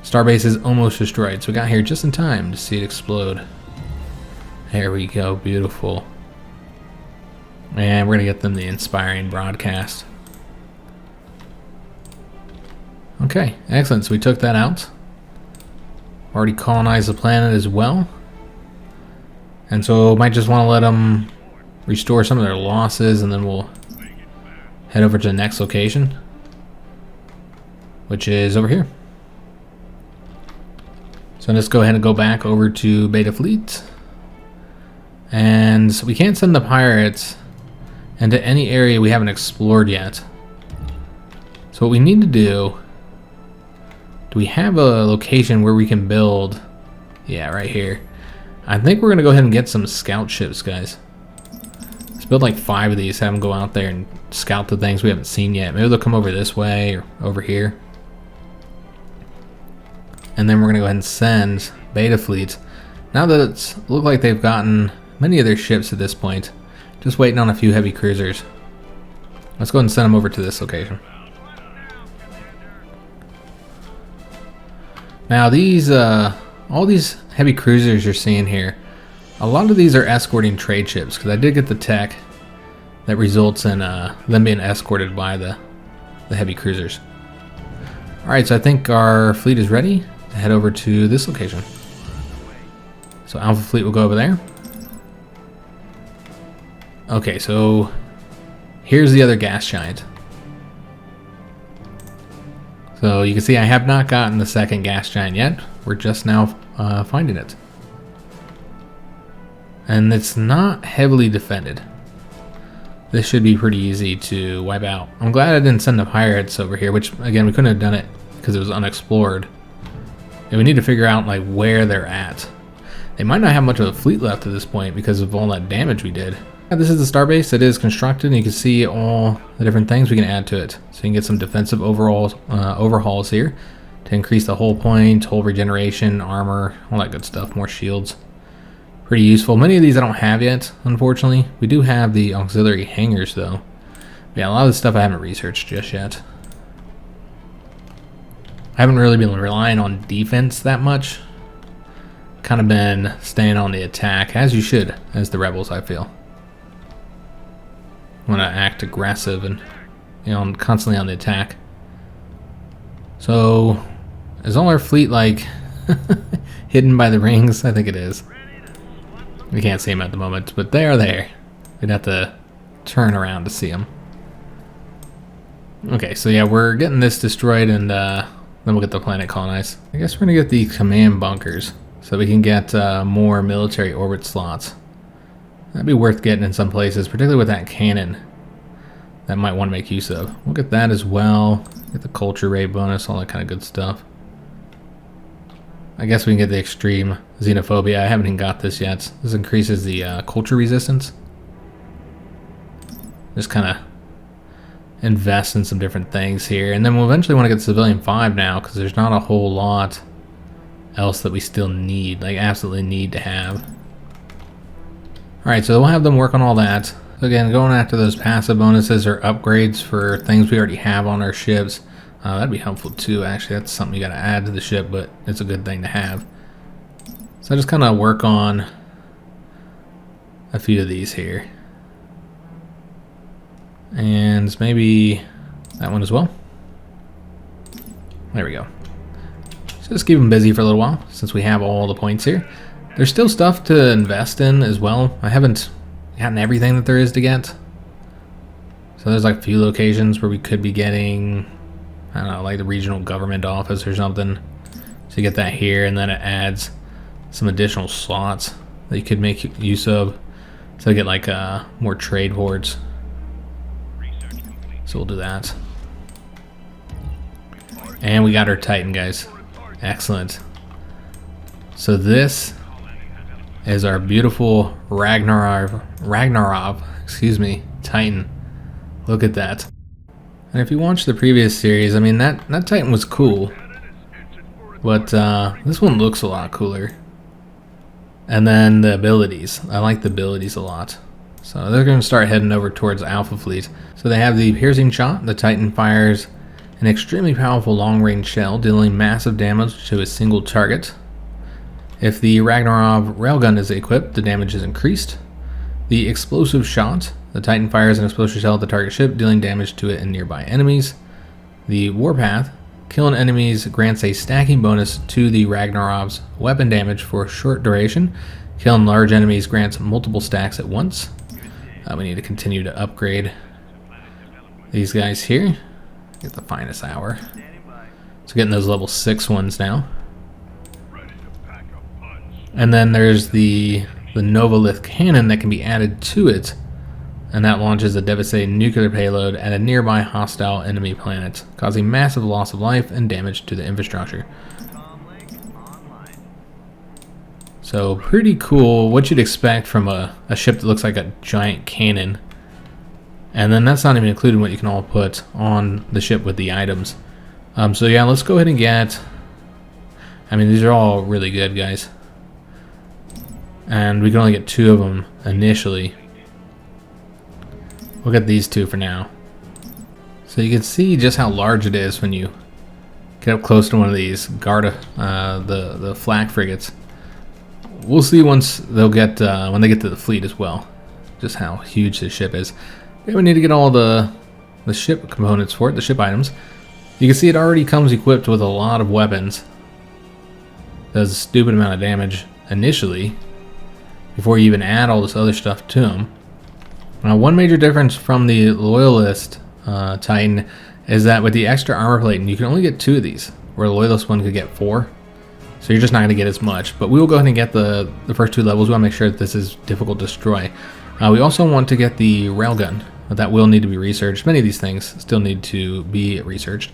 Starbase is almost destroyed, so we got here just in time to see it explode. There we go, beautiful. And we're gonna get them the inspiring broadcast. Okay, excellent, so we took that out. Already colonized the planet as well. And so might just want to let them restore some of their losses, and then we'll head over to the next location, which is over here. So let's go ahead and go back over to Beta Fleet. And we can't send the pirates into any area we haven't explored yet. So what we need to do we have a location where we can build? Yeah, right here. I think we're gonna go ahead and get some scout ships, guys. Let's build like 5 of these, have them go out there and scout the things we haven't seen yet. Maybe they'll come over this way or over here. And then we're gonna go ahead and send beta fleets. Now that it's look like they've gotten many of their ships at this point, just waiting on a few heavy cruisers. Let's go ahead and send them over to this location. Now these, all these heavy cruisers you're seeing here, a lot of these are escorting trade ships, because I did get the tech that results in them being escorted by the heavy cruisers. Alright, so I think our fleet is ready to head over to this location. So Alpha Fleet will go over there. Okay, so here's the other gas giant. So you can see I have not gotten the second gas giant yet. We're just now finding it. And it's not heavily defended. This should be pretty easy to wipe out. I'm glad I didn't send the pirates over here, which again, we couldn't have done it because it was unexplored. And we need to figure out like where they're at. They might not have much of a fleet left at this point because of all that damage we did. This is the starbase. It is constructed, and you can see all the different things we can add to it. So you can get some defensive overhauls here to increase the hull point, hull regeneration, armor, all that good stuff, more shields. Pretty useful. Many of these I don't have yet, unfortunately. We do have the auxiliary hangars, though. But yeah, a lot of this stuff I haven't researched just yet. I haven't really been relying on defense that much. Kind of been staying on the attack, as you should, as the rebels, I feel. Want to act aggressive and, you know, I'm constantly on the attack. So, is all our fleet like hidden by the rings? I think it is. We can't see them at the moment, but they are there. We'd have to turn around to see them. Okay, so yeah, we're getting this destroyed, and then we'll get the planet colonized. I guess we're gonna get the command bunkers so we can get more military orbit slots. That'd be worth getting in some places, particularly with that cannon that might want to make use of. We'll get that as well. Get the culture rate bonus, all that kind of good stuff. I guess we can get the extreme xenophobia. I haven't even got this yet. This increases the culture resistance. Just kind of invest in some different things here. And then we'll eventually want to get Civilian 5 now, because there's not a whole lot else that we still need, like absolutely need to have. Alright, so we'll have them work on all that. So again, going after those passive bonuses or upgrades for things we already have on our ships. That'd be helpful too, actually. That's something you gotta add to the ship, but it's a good thing to have. So I just kind of work on a few of these here. And maybe that one as well. There we go. So just keep them busy for a little while, since we have all the points here. There's still stuff to invest in as well. I haven't gotten everything that there is to get. So there's like a few locations where we could be getting, I don't know, like the regional government office or something. So you get that here, and then it adds some additional slots that you could make use of. So I get like more trade ports. So we'll do that. And we got our Titan, guys. Excellent. So this is our beautiful Ragnarov, excuse me, Titan. Look at that. And if you watched the previous series, I mean, that Titan was cool. But this one looks a lot cooler. And then the abilities. I like the abilities a lot. So they're going to start heading over towards Alpha Fleet. So they have the piercing shot. The Titan fires an extremely powerful long-range shell, dealing massive damage to a single target. If the Ragnarov railgun is equipped, the damage is increased. The explosive shot. The Titan fires an explosive shell at the target ship, dealing damage to it and nearby enemies. The warpath. Killing enemies grants a stacking bonus to the Ragnarov's weapon damage for a short duration. Killing large enemies grants multiple stacks at once. We need to continue to upgrade these guys here. Get the finest hour. So getting those level 6 ones now. And then there's the Novalith cannon that can be added to it. And that launches a devastating nuclear payload at a nearby hostile enemy planet, causing massive loss of life and damage to the infrastructure. So pretty cool, what you'd expect from a ship that looks like a giant cannon. And then that's not even including what you can all put on the ship with the items. So yeah, let's go ahead and get... I mean, these are all really good, guys. And we can only get 2 of them initially. We'll get these 2 for now. So you can see just how large it is when you get up close to one of these Garda, the flak frigates. We'll see once they'll get when they get to the fleet as well, just how huge this ship is. Okay, we need to get all the ship components for it, the ship items. You can see it already comes equipped with a lot of weapons. Does a stupid amount of damage initially before you even add all this other stuff to them. Now, one major difference from the Loyalist Titan is that with the extra armor plating, you can only get 2 of these, where the Loyalist one could get 4. So you're just not going to get as much. But we will go ahead and get the first 2 levels. We want to make sure that this is difficult to destroy. We also want to get the railgun, but that will need to be researched. Many of these things still need to be researched.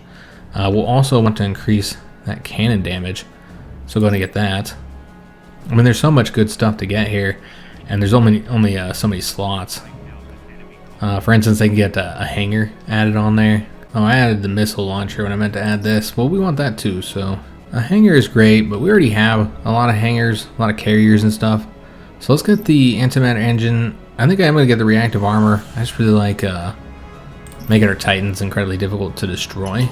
We'll also want to increase that cannon damage. So go ahead and get that. I mean, there's so much good stuff to get here, and there's only so many slots. For instance, they can get a hangar added on there. Oh, I added the missile launcher when I meant to add this. Well, we want that too, so a hangar is great, but we already have a lot of hangars, a lot of carriers and stuff. So let's get the antimatter engine. I think I'm going to get the reactive armor. I just really like making our Titans incredibly difficult to destroy.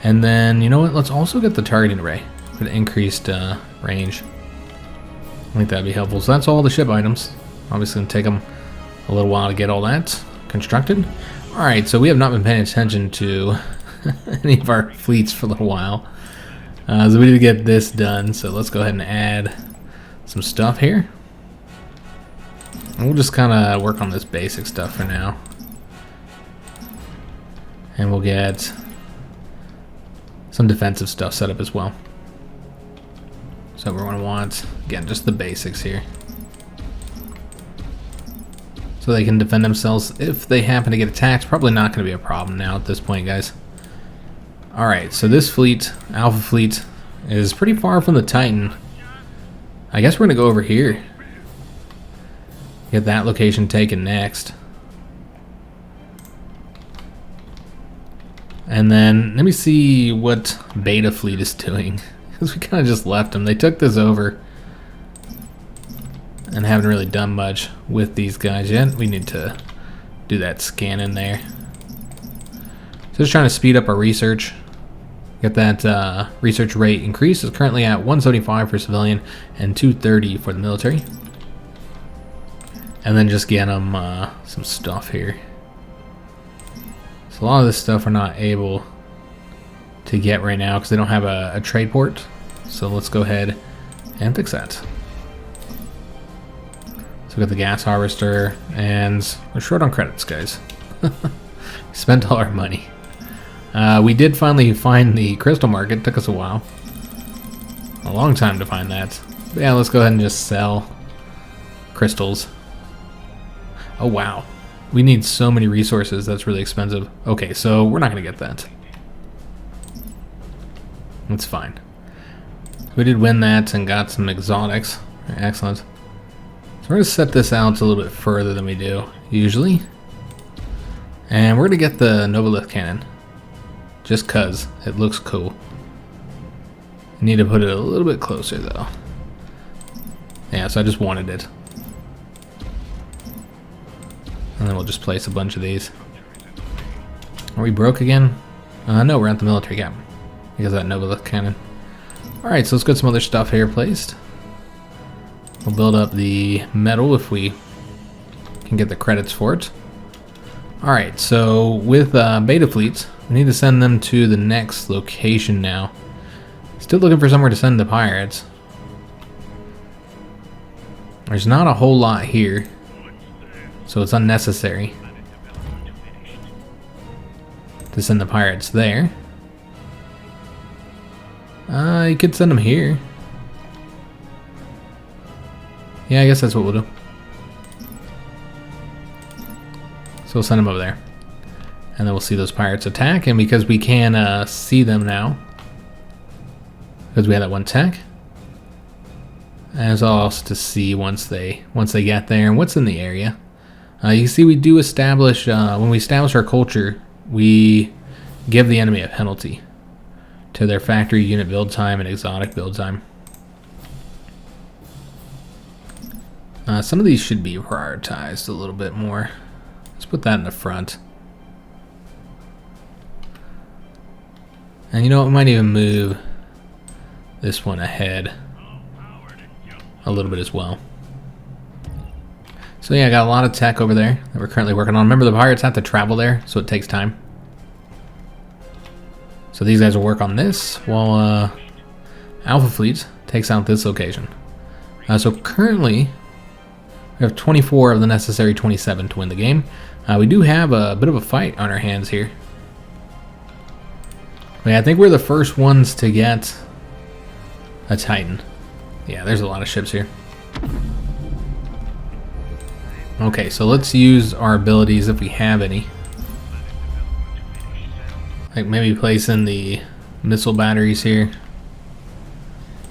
And then, you know what, let's also get the targeting array for the increased range. I think that'd be helpful. So that's all the ship items. Obviously going to take them a little while to get all that constructed. Alright, so we have not been paying attention to any of our fleets for a little while. So we need to get this done, so let's go ahead and add some stuff here. And we'll just kind of work on this basic stuff for now. And we'll get some defensive stuff set up as well. So we're going to want, again, just the basics here. So they can defend themselves if they happen to get attacked. Probably not going to be a problem now at this point, guys. Alright, so this fleet, Alpha Fleet, is pretty far from the Titan. I guess we're going to go over here. Get that location taken next. And then, let me see what Beta Fleet is doing. Because we kind of just left them. They took this over. And haven't really done much with these guys yet. We need to do that scan in there. So just trying to speed up our research. Get that research rate increased. It's currently at 175 for civilian and 230 for the military. And then just get them some stuff here. So a lot of this stuff we're not able to get right now because they don't have a trade port. So let's go ahead and fix that. So we got the gas harvester, and we're short on credits, guys. Spent all our money. We did finally find the crystal market. Took us a while. A long time to find that. But yeah, let's go ahead and just sell crystals. Oh wow, we need so many resources. That's really expensive. Okay, so we're not gonna get that. That's fine. We did win that and got some exotics. Excellent. So we're gonna set this out a little bit further than we do usually. And we're gonna get the Novalith cannon. Just cause it looks cool. Need to put it a little bit closer though. Yeah, so I just wanted it. And then we'll just place a bunch of these. Are we broke again? No, we're at the military cap. Because of that Novalith cannon. Alright, so let's get some other stuff here placed. We'll build up the metal if we can get the credits for it. Alright, so with beta fleets, we need to send them to the next location now. Still looking for somewhere to send the pirates. There's not a whole lot here, so it's unnecessary to send the pirates there. You could send them here. Yeah, I guess that's what we'll do. So we'll send them over there. And then we'll see those pirates attack, and because we can see them now, because we had that one tech, as also to see once they get there and what's in the area. You can see we do establish, when we establish our culture, we give the enemy a penalty to their factory unit build time and exotic build time. Some of these should be prioritized a little bit more. Let's put that in the front. And you know what, we might even move this one ahead a little bit as well. So yeah, I got a lot of tech over there that we're currently working on. Remember, the pirates have to travel there, so it takes time. So these guys will work on this while Alpha Fleet takes out this location. So currently we have 24 of the necessary 27 to win the game. We do have a bit of a fight on our hands here. I think we're the first ones to get a Titan. Yeah, there's a lot of ships here. Okay, so let's use our abilities if we have any. Like maybe place in the missile batteries here.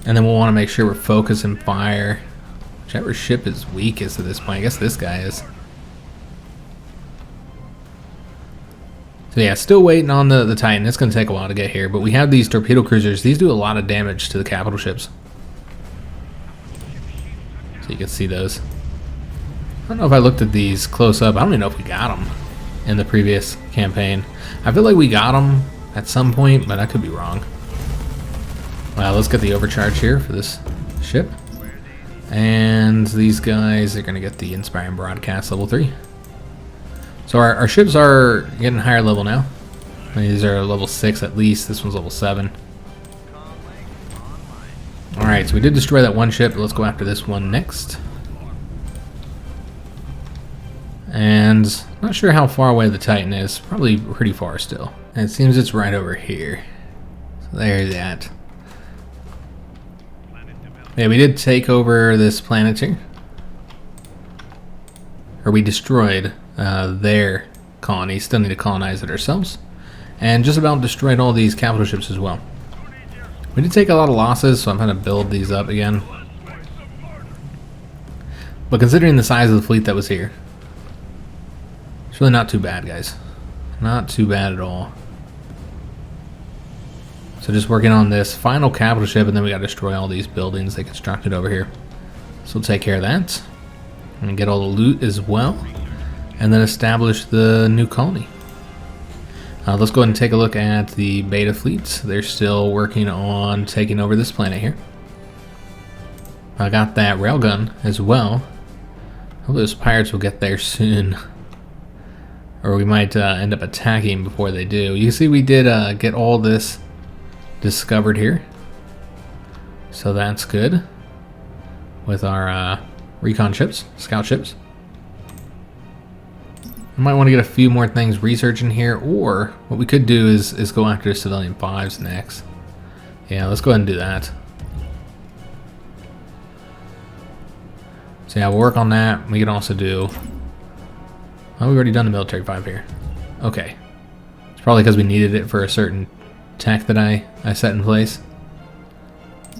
And then we'll want to make sure we're focus and fire. Whichever ship is weakest at this point. I guess this guy is. So yeah, still waiting on the Titan. It's going to take a while to get here. But we have these torpedo cruisers. These do a lot of damage to the capital ships. So you can see those. I don't know if I looked at these close up. I don't even know if we got them in the previous campaign. I feel like we got them at some point, but I could be wrong. Well, let's get the overcharge here for this ship. And these guys are going to get the Inspiring Broadcast level 3. So our ships are getting higher level now. I mean, these are level 6 at least. This one's level 7. Alright, so we did destroy that one ship. Let's go after this one next. And not sure how far away the Titan is. Probably pretty far still. And it seems it's right over here. So there's that. Yeah, we did take over this planet here. Or we destroyed their colony. Still need to colonize it ourselves. And just about destroyed all these capital ships as well. We did take a lot of losses, so I'm going to build these up again. But considering the size of the fleet that was here, it's really not too bad, guys. Not too bad at all. So just working on this final capital ship, and then we got to destroy all these buildings they constructed over here. So we'll take care of that. And get all the loot as well. And then establish the new colony. Let's go ahead and take a look at the beta fleets. They're still working on taking over this planet here. I got that railgun as well. Hope those pirates will get there soon. Or we might end up attacking before they do. You can see we did get all this discovered here. So that's good. With our recon ships, scout ships. I might want to get a few more things researching here, or what we could do is go after civilian 5s next. Yeah, let's go ahead and do that. So yeah, we'll work on that. We can also do... Oh, we've already done the military 5 here. Okay. It's probably because we needed it for a certain tech that I set in place.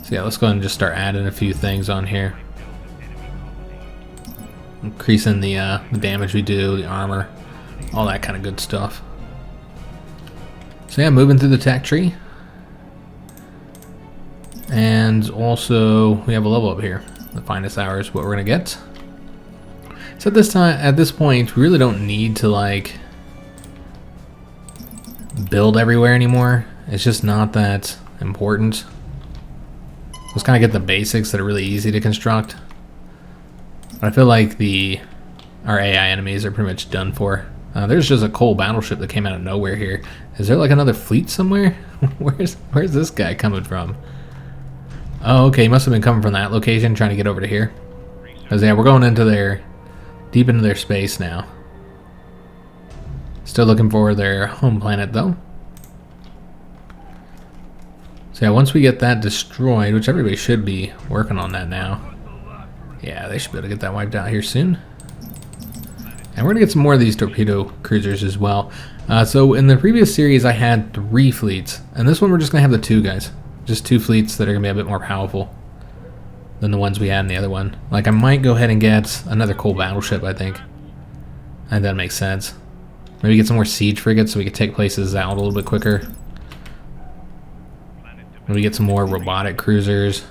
So yeah, let's go ahead and just start adding a few things on here. Increasing the damage we do, the armor, all that kind of good stuff. So yeah, moving through the tech tree. And also, we have a level up here. The finest hour is what we're gonna get. So at this point, we really don't need to like build everywhere anymore. It's just not that important. Let's kind of get the basics that are really easy to construct. But I feel like our AI enemies are pretty much done for. There's just a coal battleship that came out of nowhere here. Is there like another fleet somewhere? Where's this guy coming from? Oh, okay, he must have been coming from that location, trying to get over to here. Because yeah, we're going into deep into their space now. Still looking for their home planet though. So yeah, once we get that destroyed, which everybody should be working on that now. Yeah, they should be able to get that wiped out here soon. And we're gonna get some more of these torpedo cruisers as well. So in the previous series I had 3 fleets, and this one we're just gonna have the 2 guys. Just 2 fleets that are gonna be a bit more powerful than the ones we had in the other one. Like I might go ahead and get another coal battleship, I think. I think that makes sense. Maybe get some more siege frigates so we can take places out a little bit quicker. Maybe get some more robotic cruisers.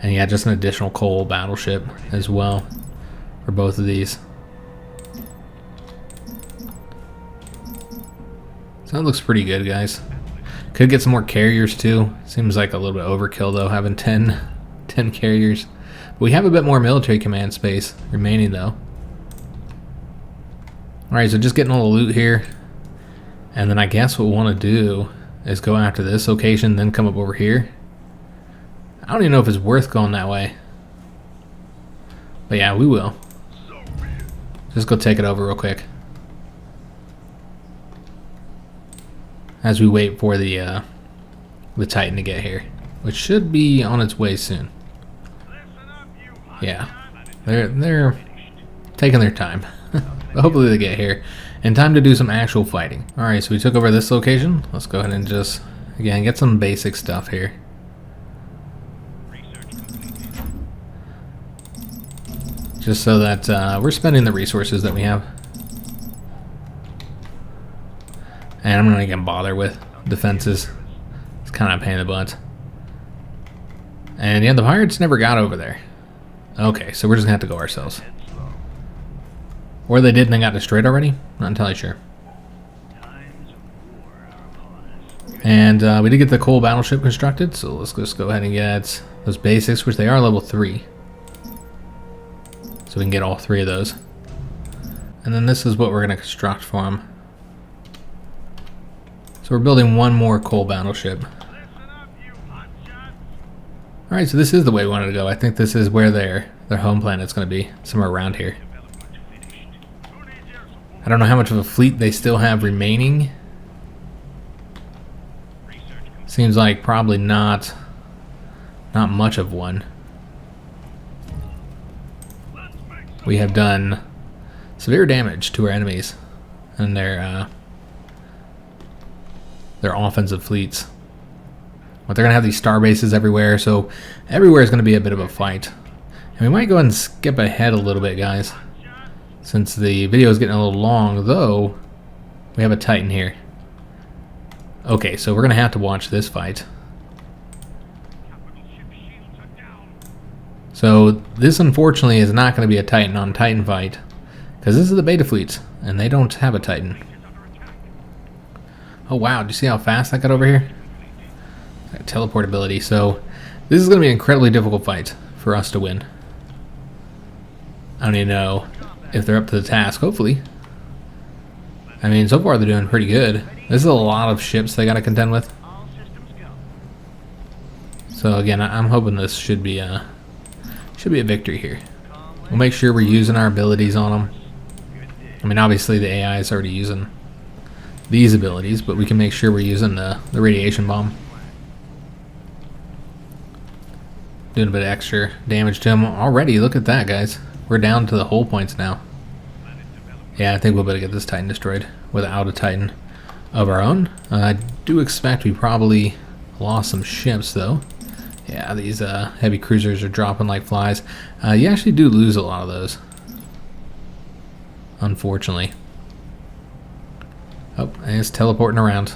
And yeah, just an additional coal battleship as well for both of these. So that looks pretty good, guys. Could get some more carriers too. Seems like a little bit overkill though, having 10 carriers. But we have a bit more military command space remaining though. Alright, so just getting all the loot here. And then I guess what we'll want to do is go after this location, then come up over here. I don't even know if it's worth going that way. But yeah, we will. Just go take it over real quick. As we wait for the Titan to get here, which should be on its way soon. Yeah, they're taking their time. But hopefully they get here in time to do some actual fighting. Alright, so we took over this location. Let's go ahead and just, again, get some basic stuff here. Just so that we're spending the resources that we have. And I'm not even gonna bother with defenses. It's kind of a pain in the butt. And yeah, the pirates never got over there. Okay, so we're just gonna have to go ourselves. Or they did and they got destroyed already? Not entirely sure. And we did get the coal battleship constructed, so let's just go ahead and get those basics, which they are level 3. So we can get all 3 of those. And then this is what we're gonna construct for them. So we're building 1 more coal battleship. Alright, so this is the way we wanted to go. I think this is where their home planet's going to be, somewhere around here. I don't know how much of a fleet they still have remaining. Seems like probably not much of one. We have done severe damage to our enemies and their offensive fleets. But they're gonna have these star bases everywhere, so everywhere is gonna be a bit of a fight. And we might go ahead and skip ahead a little bit, guys, since the video is getting a little long. Though we have a Titan here. Okay, so we're gonna have to watch this fight. So this unfortunately is not going to be a Titan on Titan fight, because this is the beta fleets and they don't have a Titan. Oh wow, do you see how fast I got over here? That teleport ability. So this is going to be an incredibly difficult fight for us to win. I don't even know if they're up to the task. Hopefully. I mean, so far they're doing pretty good. This is a lot of ships they got to contend with. So again, I'm hoping this should be a victory here. We'll make sure we're using our abilities on them. I mean, obviously the AI is already using these abilities, but we can make sure we're using the radiation bomb. Doing a bit of extra damage to them already. Look at that, guys. We're down to the hull points now. Yeah, I think we'll better get this Titan destroyed without a Titan of our own. I do expect we probably lost some ships though. Yeah, these heavy cruisers are dropping like flies. You actually do lose a lot of those, unfortunately. Oh, and it's teleporting around.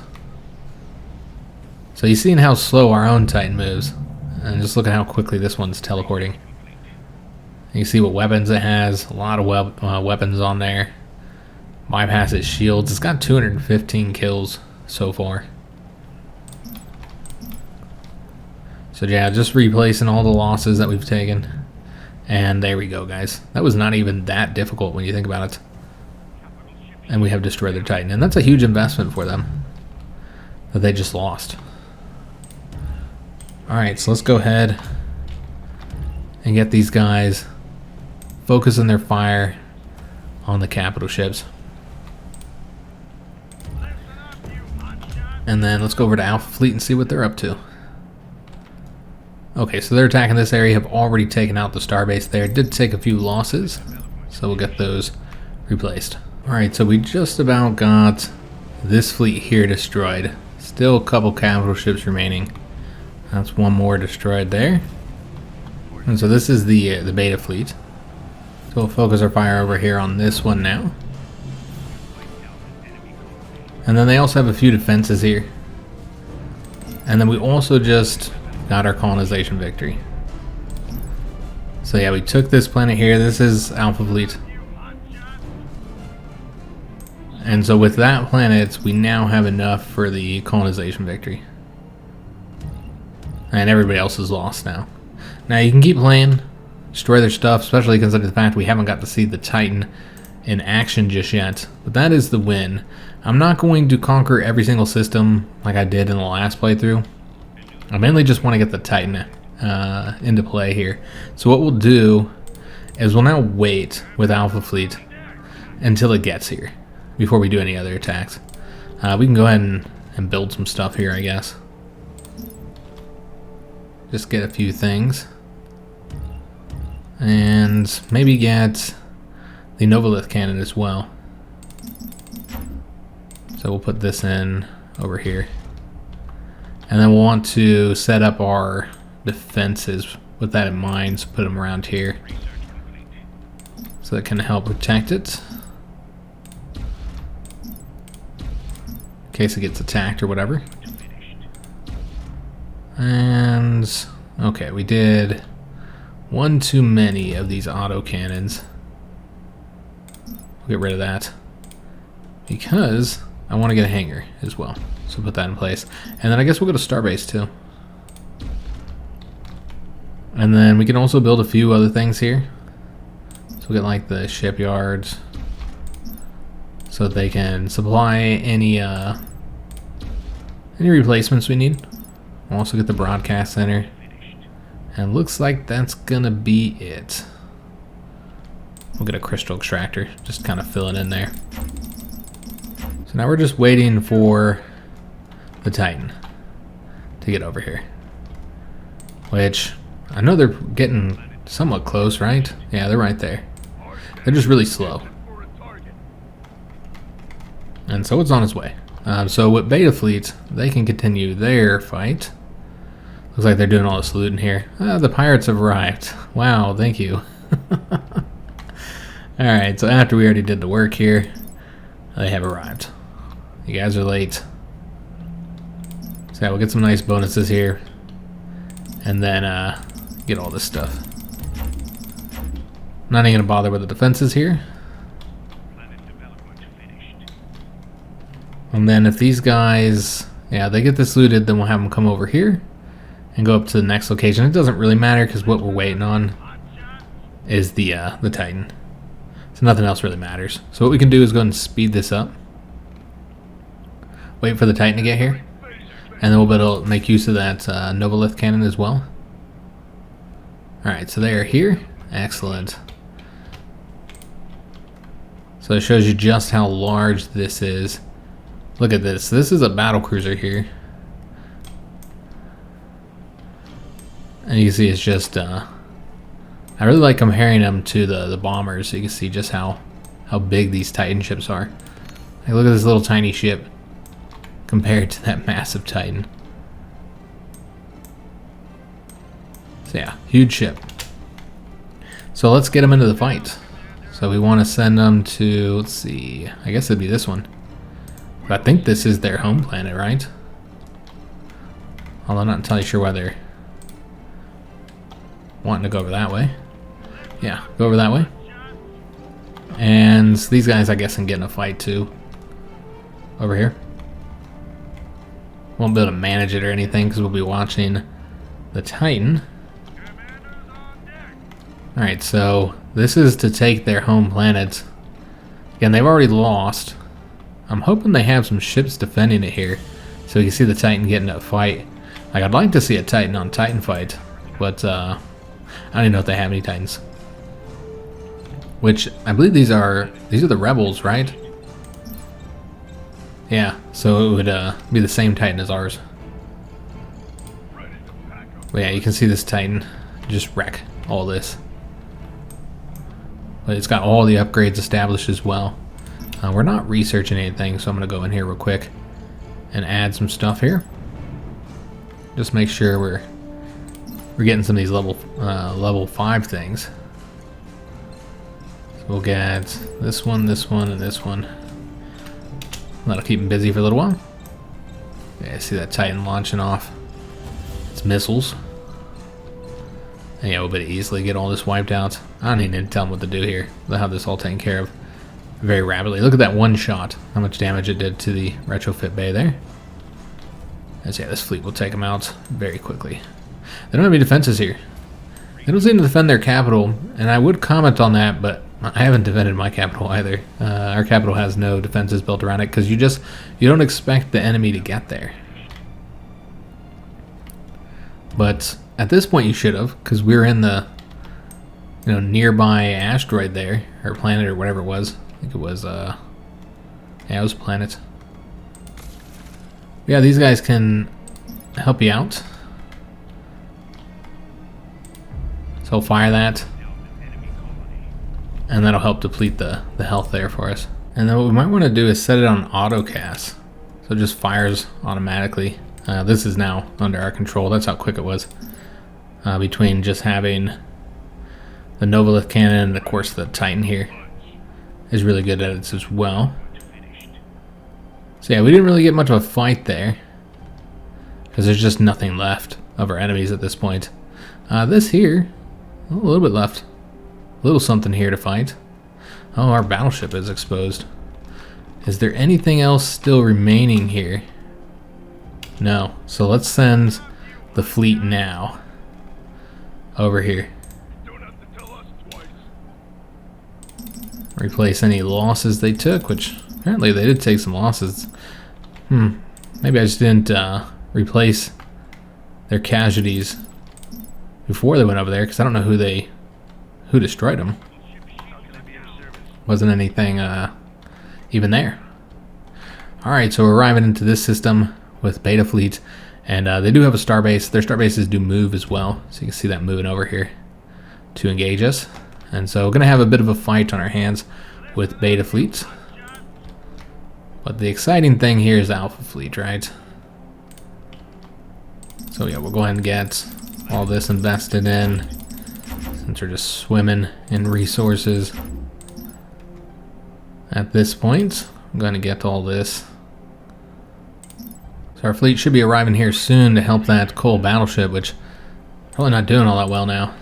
So you've seen how slow our own Titan moves, and just look at how quickly this one's teleporting. You see what weapons it has. A lot of weapons on there. Bypass its shields. It's got 215 kills so far. So yeah, just replacing all the losses that we've taken. And there we go, guys. That was not even that difficult when you think about it. And we have destroyed their Titan. And that's a huge investment for them that they just lost. Alright, so let's go ahead and get these guys focusing their fire on the capital ships. And then let's go over to Alpha Fleet and see what they're up to. Okay, so they're attacking this area, have already taken out the starbase there. Did take a few losses, so we'll get those replaced. Alright, so we just about got this fleet here destroyed. Still a couple capital ships remaining. That's one more destroyed there. And so this is the beta fleet. So we'll focus our fire over here on this one now. And then they also have a few defenses here. And then we also just got our colonization victory. So yeah, we took this planet here. This is Alpha Fleet. And so with that planet, we now have enough for the colonization victory. And everybody else is lost now. Now you can keep playing, destroy their stuff, especially considering the fact we haven't got to see the Titan in action just yet. But that is the win. I'm not going to conquer every single system like I did in the last playthrough. I mainly just want to get the Titan into play here. So what we'll do is we'll now wait with Alpha Fleet until it gets here before we do any other attacks. We can go ahead and build some stuff here, I guess. Just get a few things. And maybe get the Novalith cannon as well. So we'll put this in over here. And then we'll want to set up our defenses with that in mind. So put them around here. So that can help protect it. In case it gets attacked or whatever. And okay, we did one too many of these auto cannons. We'll get rid of that because I want to get a hangar as well. So put that in place. And then I guess we'll go to Starbase too. And then we can also build a few other things here. So we'll get like the shipyards so that they can supply any replacements we need. We'll also get the broadcast center. And looks like that's gonna be it. We'll get a crystal extractor, just kind of fill it in there. So now we're just waiting for the Titan to get over here. Which, I know they're getting somewhat close, right? Yeah, they're right there. They're just really slow. And so it's on its way. So with Beta Fleet, they can continue their fight. Looks like they're doing all the saluting here. The pirates have arrived. Wow, thank you. Alright, so after we already did the work here, they have arrived. You guys are late. So yeah, we'll get some nice bonuses here. And then get all this stuff. Not even gonna bother with the defenses here. And then if these guys, yeah, they get this looted, then we'll have them come over here and go up to the next location. It doesn't really matter because what we're waiting on is the Titan. So nothing else really matters. So what we can do is go ahead and speed this up. Wait for the Titan to get here. And then we'll be able to make use of that Novalith cannon as well. Alright, so they are here. Excellent. So it shows you just how large this is. Look at this. This is a battle cruiser here. And you can see it's just got I really like comparing them to the bombers, so you can see just how big these Titan ships are. Like, look at this little tiny ship compared to that massive Titan. So yeah, huge ship. So let's get them into the fight. So we want to send them to, let's see, I guess it'd be this one. But I think this is their home planet, right? Although I'm not entirely sure why they're wanting to go over that way. Yeah, go over that way. And these guys, I guess, can get in a fight too. Over here. Won't be able to manage it or anything because we'll be watching the Titan. Alright, so this is to take their home planet. Again, they've already lost. I'm hoping they have some ships defending it here, so we can see the Titan get in a fight. Like, I'd like to see a Titan on Titan fight, but I don't even know if they have any Titans. Which, I believe these are the Rebels, right? Yeah, so it would be the same Titan as ours. But yeah, you can see this Titan just wreck all this. But it's got all the upgrades established as well. We're not researching anything, so I'm going to go in here real quick and add some stuff here. Just make sure we're getting some of these level 5 things. So we'll get this one, and this one. That'll keep them busy for a little while. Yeah, see that Titan launching off its missiles. And yeah, we'll be able to easily get all this wiped out. I don't even need to tell them what to do here. They'll have this all taken care of very rapidly. Look at that one shot, how much damage it did to the retrofit bay there. And so yeah, this fleet will take them out very quickly. They don't have any defenses here. They don't seem to defend their capital, and I would comment on that, but I haven't defended my capital either. Our capital has no defenses built around it because you don't expect the enemy to get there. But at this point you should have, because we're in the nearby asteroid there, or planet, or whatever it was. I think it was yeah, it was a planet. Yeah, these guys can help you out. So fire that, and that'll help deplete the health there for us. And then what we might want to do is set it on autocast, so it just fires automatically. This is now under our control. That's how quick it was. Between just having the Novalith cannon and of course the Titan here is really good at it as well. So yeah, we didn't really get much of a fight there because there's just nothing left of our enemies at this point. This here, a little bit left. A little something here to fight. Oh, our battleship is exposed. Is there anything else still remaining here? No. So let's send the fleet now over here. Replace any losses they took, which apparently they did take some losses. Maybe I just didn't replace their casualties before they went over there, because I don't know who destroyed them. Wasn't anything even there. Alright, so we're arriving into this system with Beta Fleet, and they do have a starbase. Their starbases do move as well, so you can see that moving over here to engage us. And so we're going to have a bit of a fight on our hands with Beta Fleet. But the exciting thing here is Alpha Fleet, right? So yeah, we'll go ahead and get all this invested in, since we're just swimming in resources. At this point, I'm going to get all this. So our fleet should be arriving here soon to help that coal battleship, which probably not doing all that well now.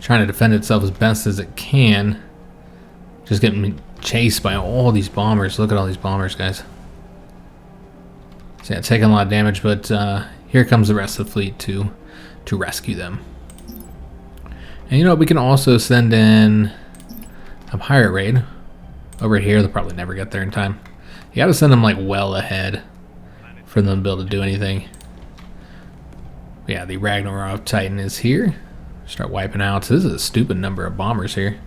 Trying to defend itself as best as it can. Just getting chased by all these bombers. Look at all these bombers, guys. So yeah, taking a lot of damage, but here comes the rest of the fleet to rescue them. And you know what, we can also send in a pirate raid over here. They'll probably never get there in time. You gotta send them like well ahead for them to be able to do anything. But yeah, the Ragnarov Titan is here. Start wiping out. So this is a stupid number of bombers here.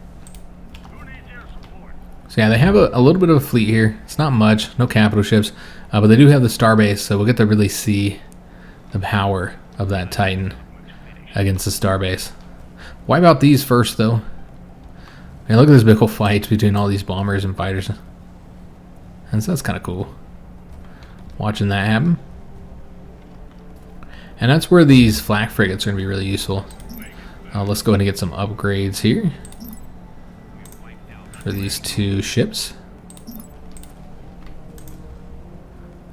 So yeah, they have a little bit of a fleet here. It's not much, no capital ships, but they do have the starbase, so we'll get to really see the power of that Titan against the starbase. Wipe out these first, though. Man, look at this big old fight between all these bombers and fighters. And so that's kind of cool. Watching that happen. And that's where these flak frigates are going to be really useful. Let's go ahead and get some upgrades here for these two ships.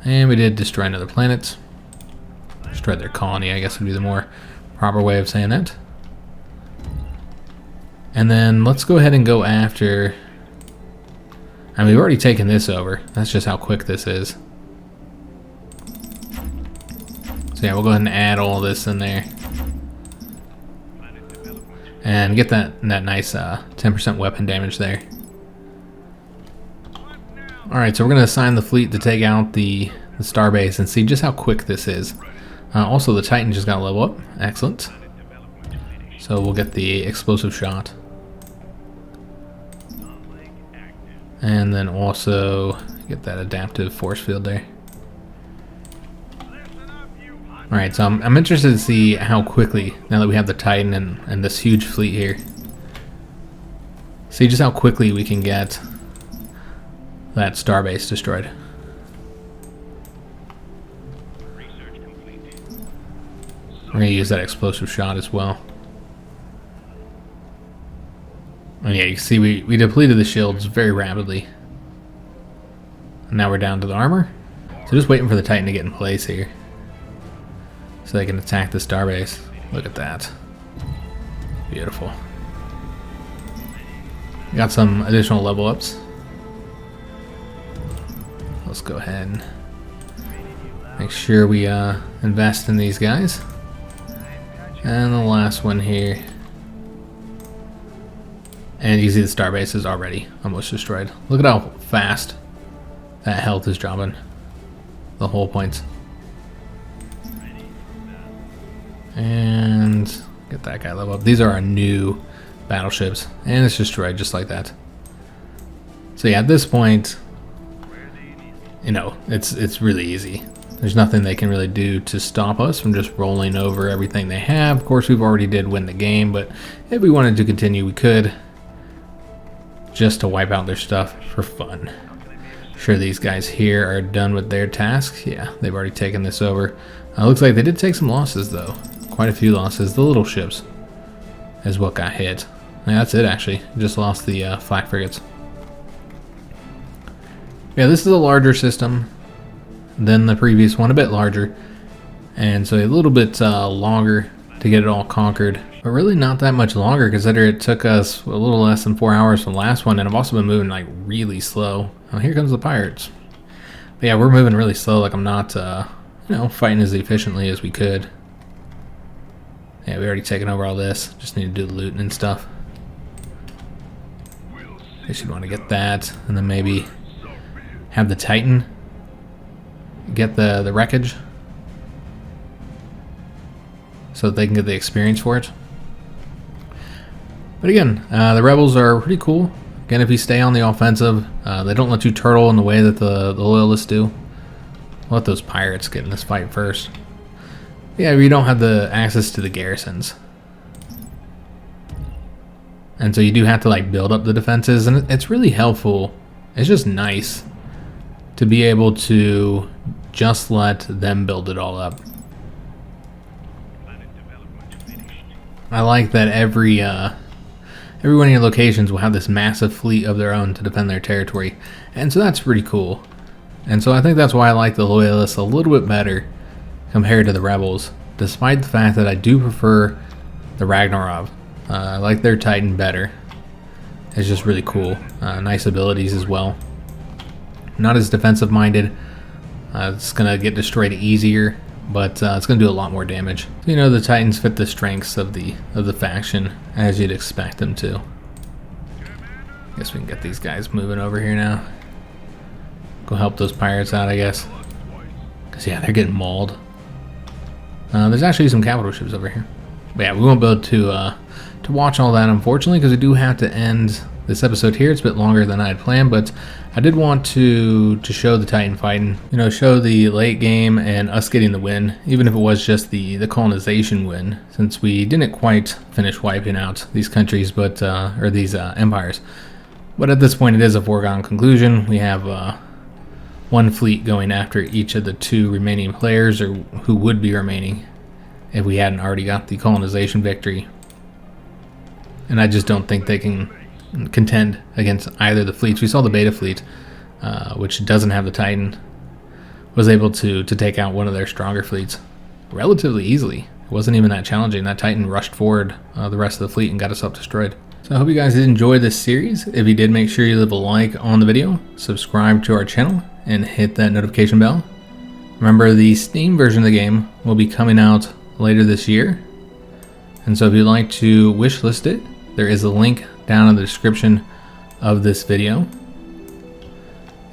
And we did destroy another planet. Destroy their colony, I guess would be the more proper way of saying that. And then let's go ahead and go after... I mean, we've already taken this over. That's just how quick this is. So yeah, we'll go ahead and add all this in there. And get that nice 10% weapon damage there. Alright, so we're going to assign the fleet to take out the starbase and see just how quick this is. Also, the Titan just got a level up. Excellent. So we'll get the explosive shot. And then also get that adaptive force field there. Alright, so I'm interested to see how quickly, now that we have the Titan and this huge fleet here, see just how quickly we can get that starbase destroyed. We're going to use that explosive shot as well. And yeah, you can see we depleted the shields very rapidly. And now we're down to the armor. So just waiting for the Titan to get in place here, so they can attack the starbase. Look at that. Beautiful. Got some additional level ups. Let's go ahead and make sure we invest in these guys. And the last one here. And you see the starbase is already almost destroyed. Look at how fast that health is dropping. The whole points. And get that guy level up. These are our new battleships, and it's destroyed just like that. So yeah, at this point, you know, it's really easy. There's nothing they can really do to stop us from just rolling over everything they have. Of course, we've already did win the game, but if we wanted to continue, we could, just to wipe out their stuff for fun. Sure, these guys here are done with their tasks. Yeah, they've already taken this over. Looks like they did take some losses, though. Quite a few losses. The little ships is what got hit. Yeah, that's it, actually. Just lost the flak frigates. Yeah, this is a larger system than the previous one, a bit larger. And so a little bit longer to get it all conquered. But really not that much longer, considering it took us a little less than 4 hours from the last one. And I've also been moving like really slow. Oh, here comes the pirates. But yeah, we're moving really slow. Like I'm not, you know, fighting as efficiently as we could. Yeah, we already taken over all this. Just need to do the looting and stuff. They should want to get that, and then maybe have the Titan get the wreckage, so that they can get the experience for it. But again, the rebels are pretty cool. Again, if you stay on the offensive, they don't let you turtle in the way that the loyalists do. We'll let those pirates get in this fight first. Yeah, we don't have the access to the garrisons. And so you do have to like build up the defenses, and it's really helpful. It's just nice to be able to just let them build it all up. I like that every one of your locations will have this massive fleet of their own to defend their territory, and so that's pretty cool. And so I think that's why I like the loyalists a little bit better compared to the rebels, despite the fact that I do prefer the Ragnarov. I like their Titan better. It's just really cool. Nice abilities as well. Not as defensive minded. It's gonna get destroyed easier, but it's gonna do a lot more damage. You know, the Titans fit the strengths of the faction as you'd expect them to. Guess we can get these guys moving over here now. Go help those pirates out, I guess. Cause yeah, they're getting mauled. There's actually some capital ships over here. But yeah, we won't be able to watch all that, unfortunately, because we do have to end this episode here. It's a bit longer than I had planned, but I did want to show the Titan fighting, you know, show the late game and us getting the win, even if it was just the colonization win, since we didn't quite finish wiping out these countries, but or these empires. But at this point, it is a foregone conclusion. We have one fleet going after each of the 2 remaining players, or who would be remaining if we hadn't already got the colonization victory. And I just don't think they can contend against either the fleets. We saw the beta fleet, which doesn't have the Titan, was able to take out one of their stronger fleets relatively easily. It wasn't even that challenging. That Titan rushed forward the rest of the fleet and got us up destroyed. So I hope you guys did enjoy this series. If you did, make sure you leave a like on the video, subscribe to our channel, and hit that notification bell. Remember, the Steam version of the game will be coming out later this year. And so if you'd like to wishlist it, there is a link down in the description of this video.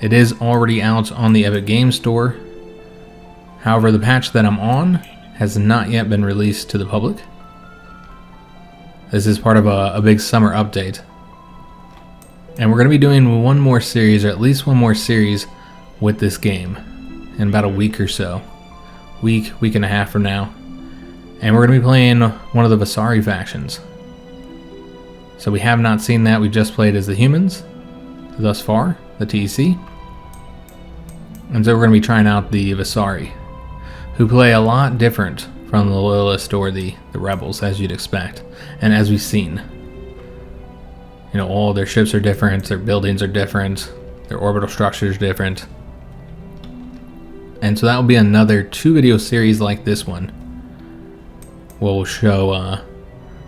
It is already out on the Epic Games Store. However, the patch that I'm on has not yet been released to the public. This is part of a big summer update. And we're going to be doing one more series, or at least one more series, with this game in about a week or so. Week and a half from now. And we're going to be playing one of the Visari factions. So we have not seen that. We've just played as the humans thus far, the TEC. And so we're going to be trying out the Visari, who play a lot different from the Loyalists or the Rebels, as you'd expect. And as we've seen, you know, all their ships are different, their buildings are different, their orbital structures are different. And so that will be another 2-video series like this one. We'll show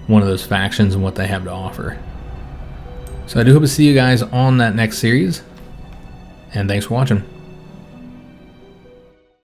one of those factions and what they have to offer. So I do hope to see you guys on that next series, and thanks for watching.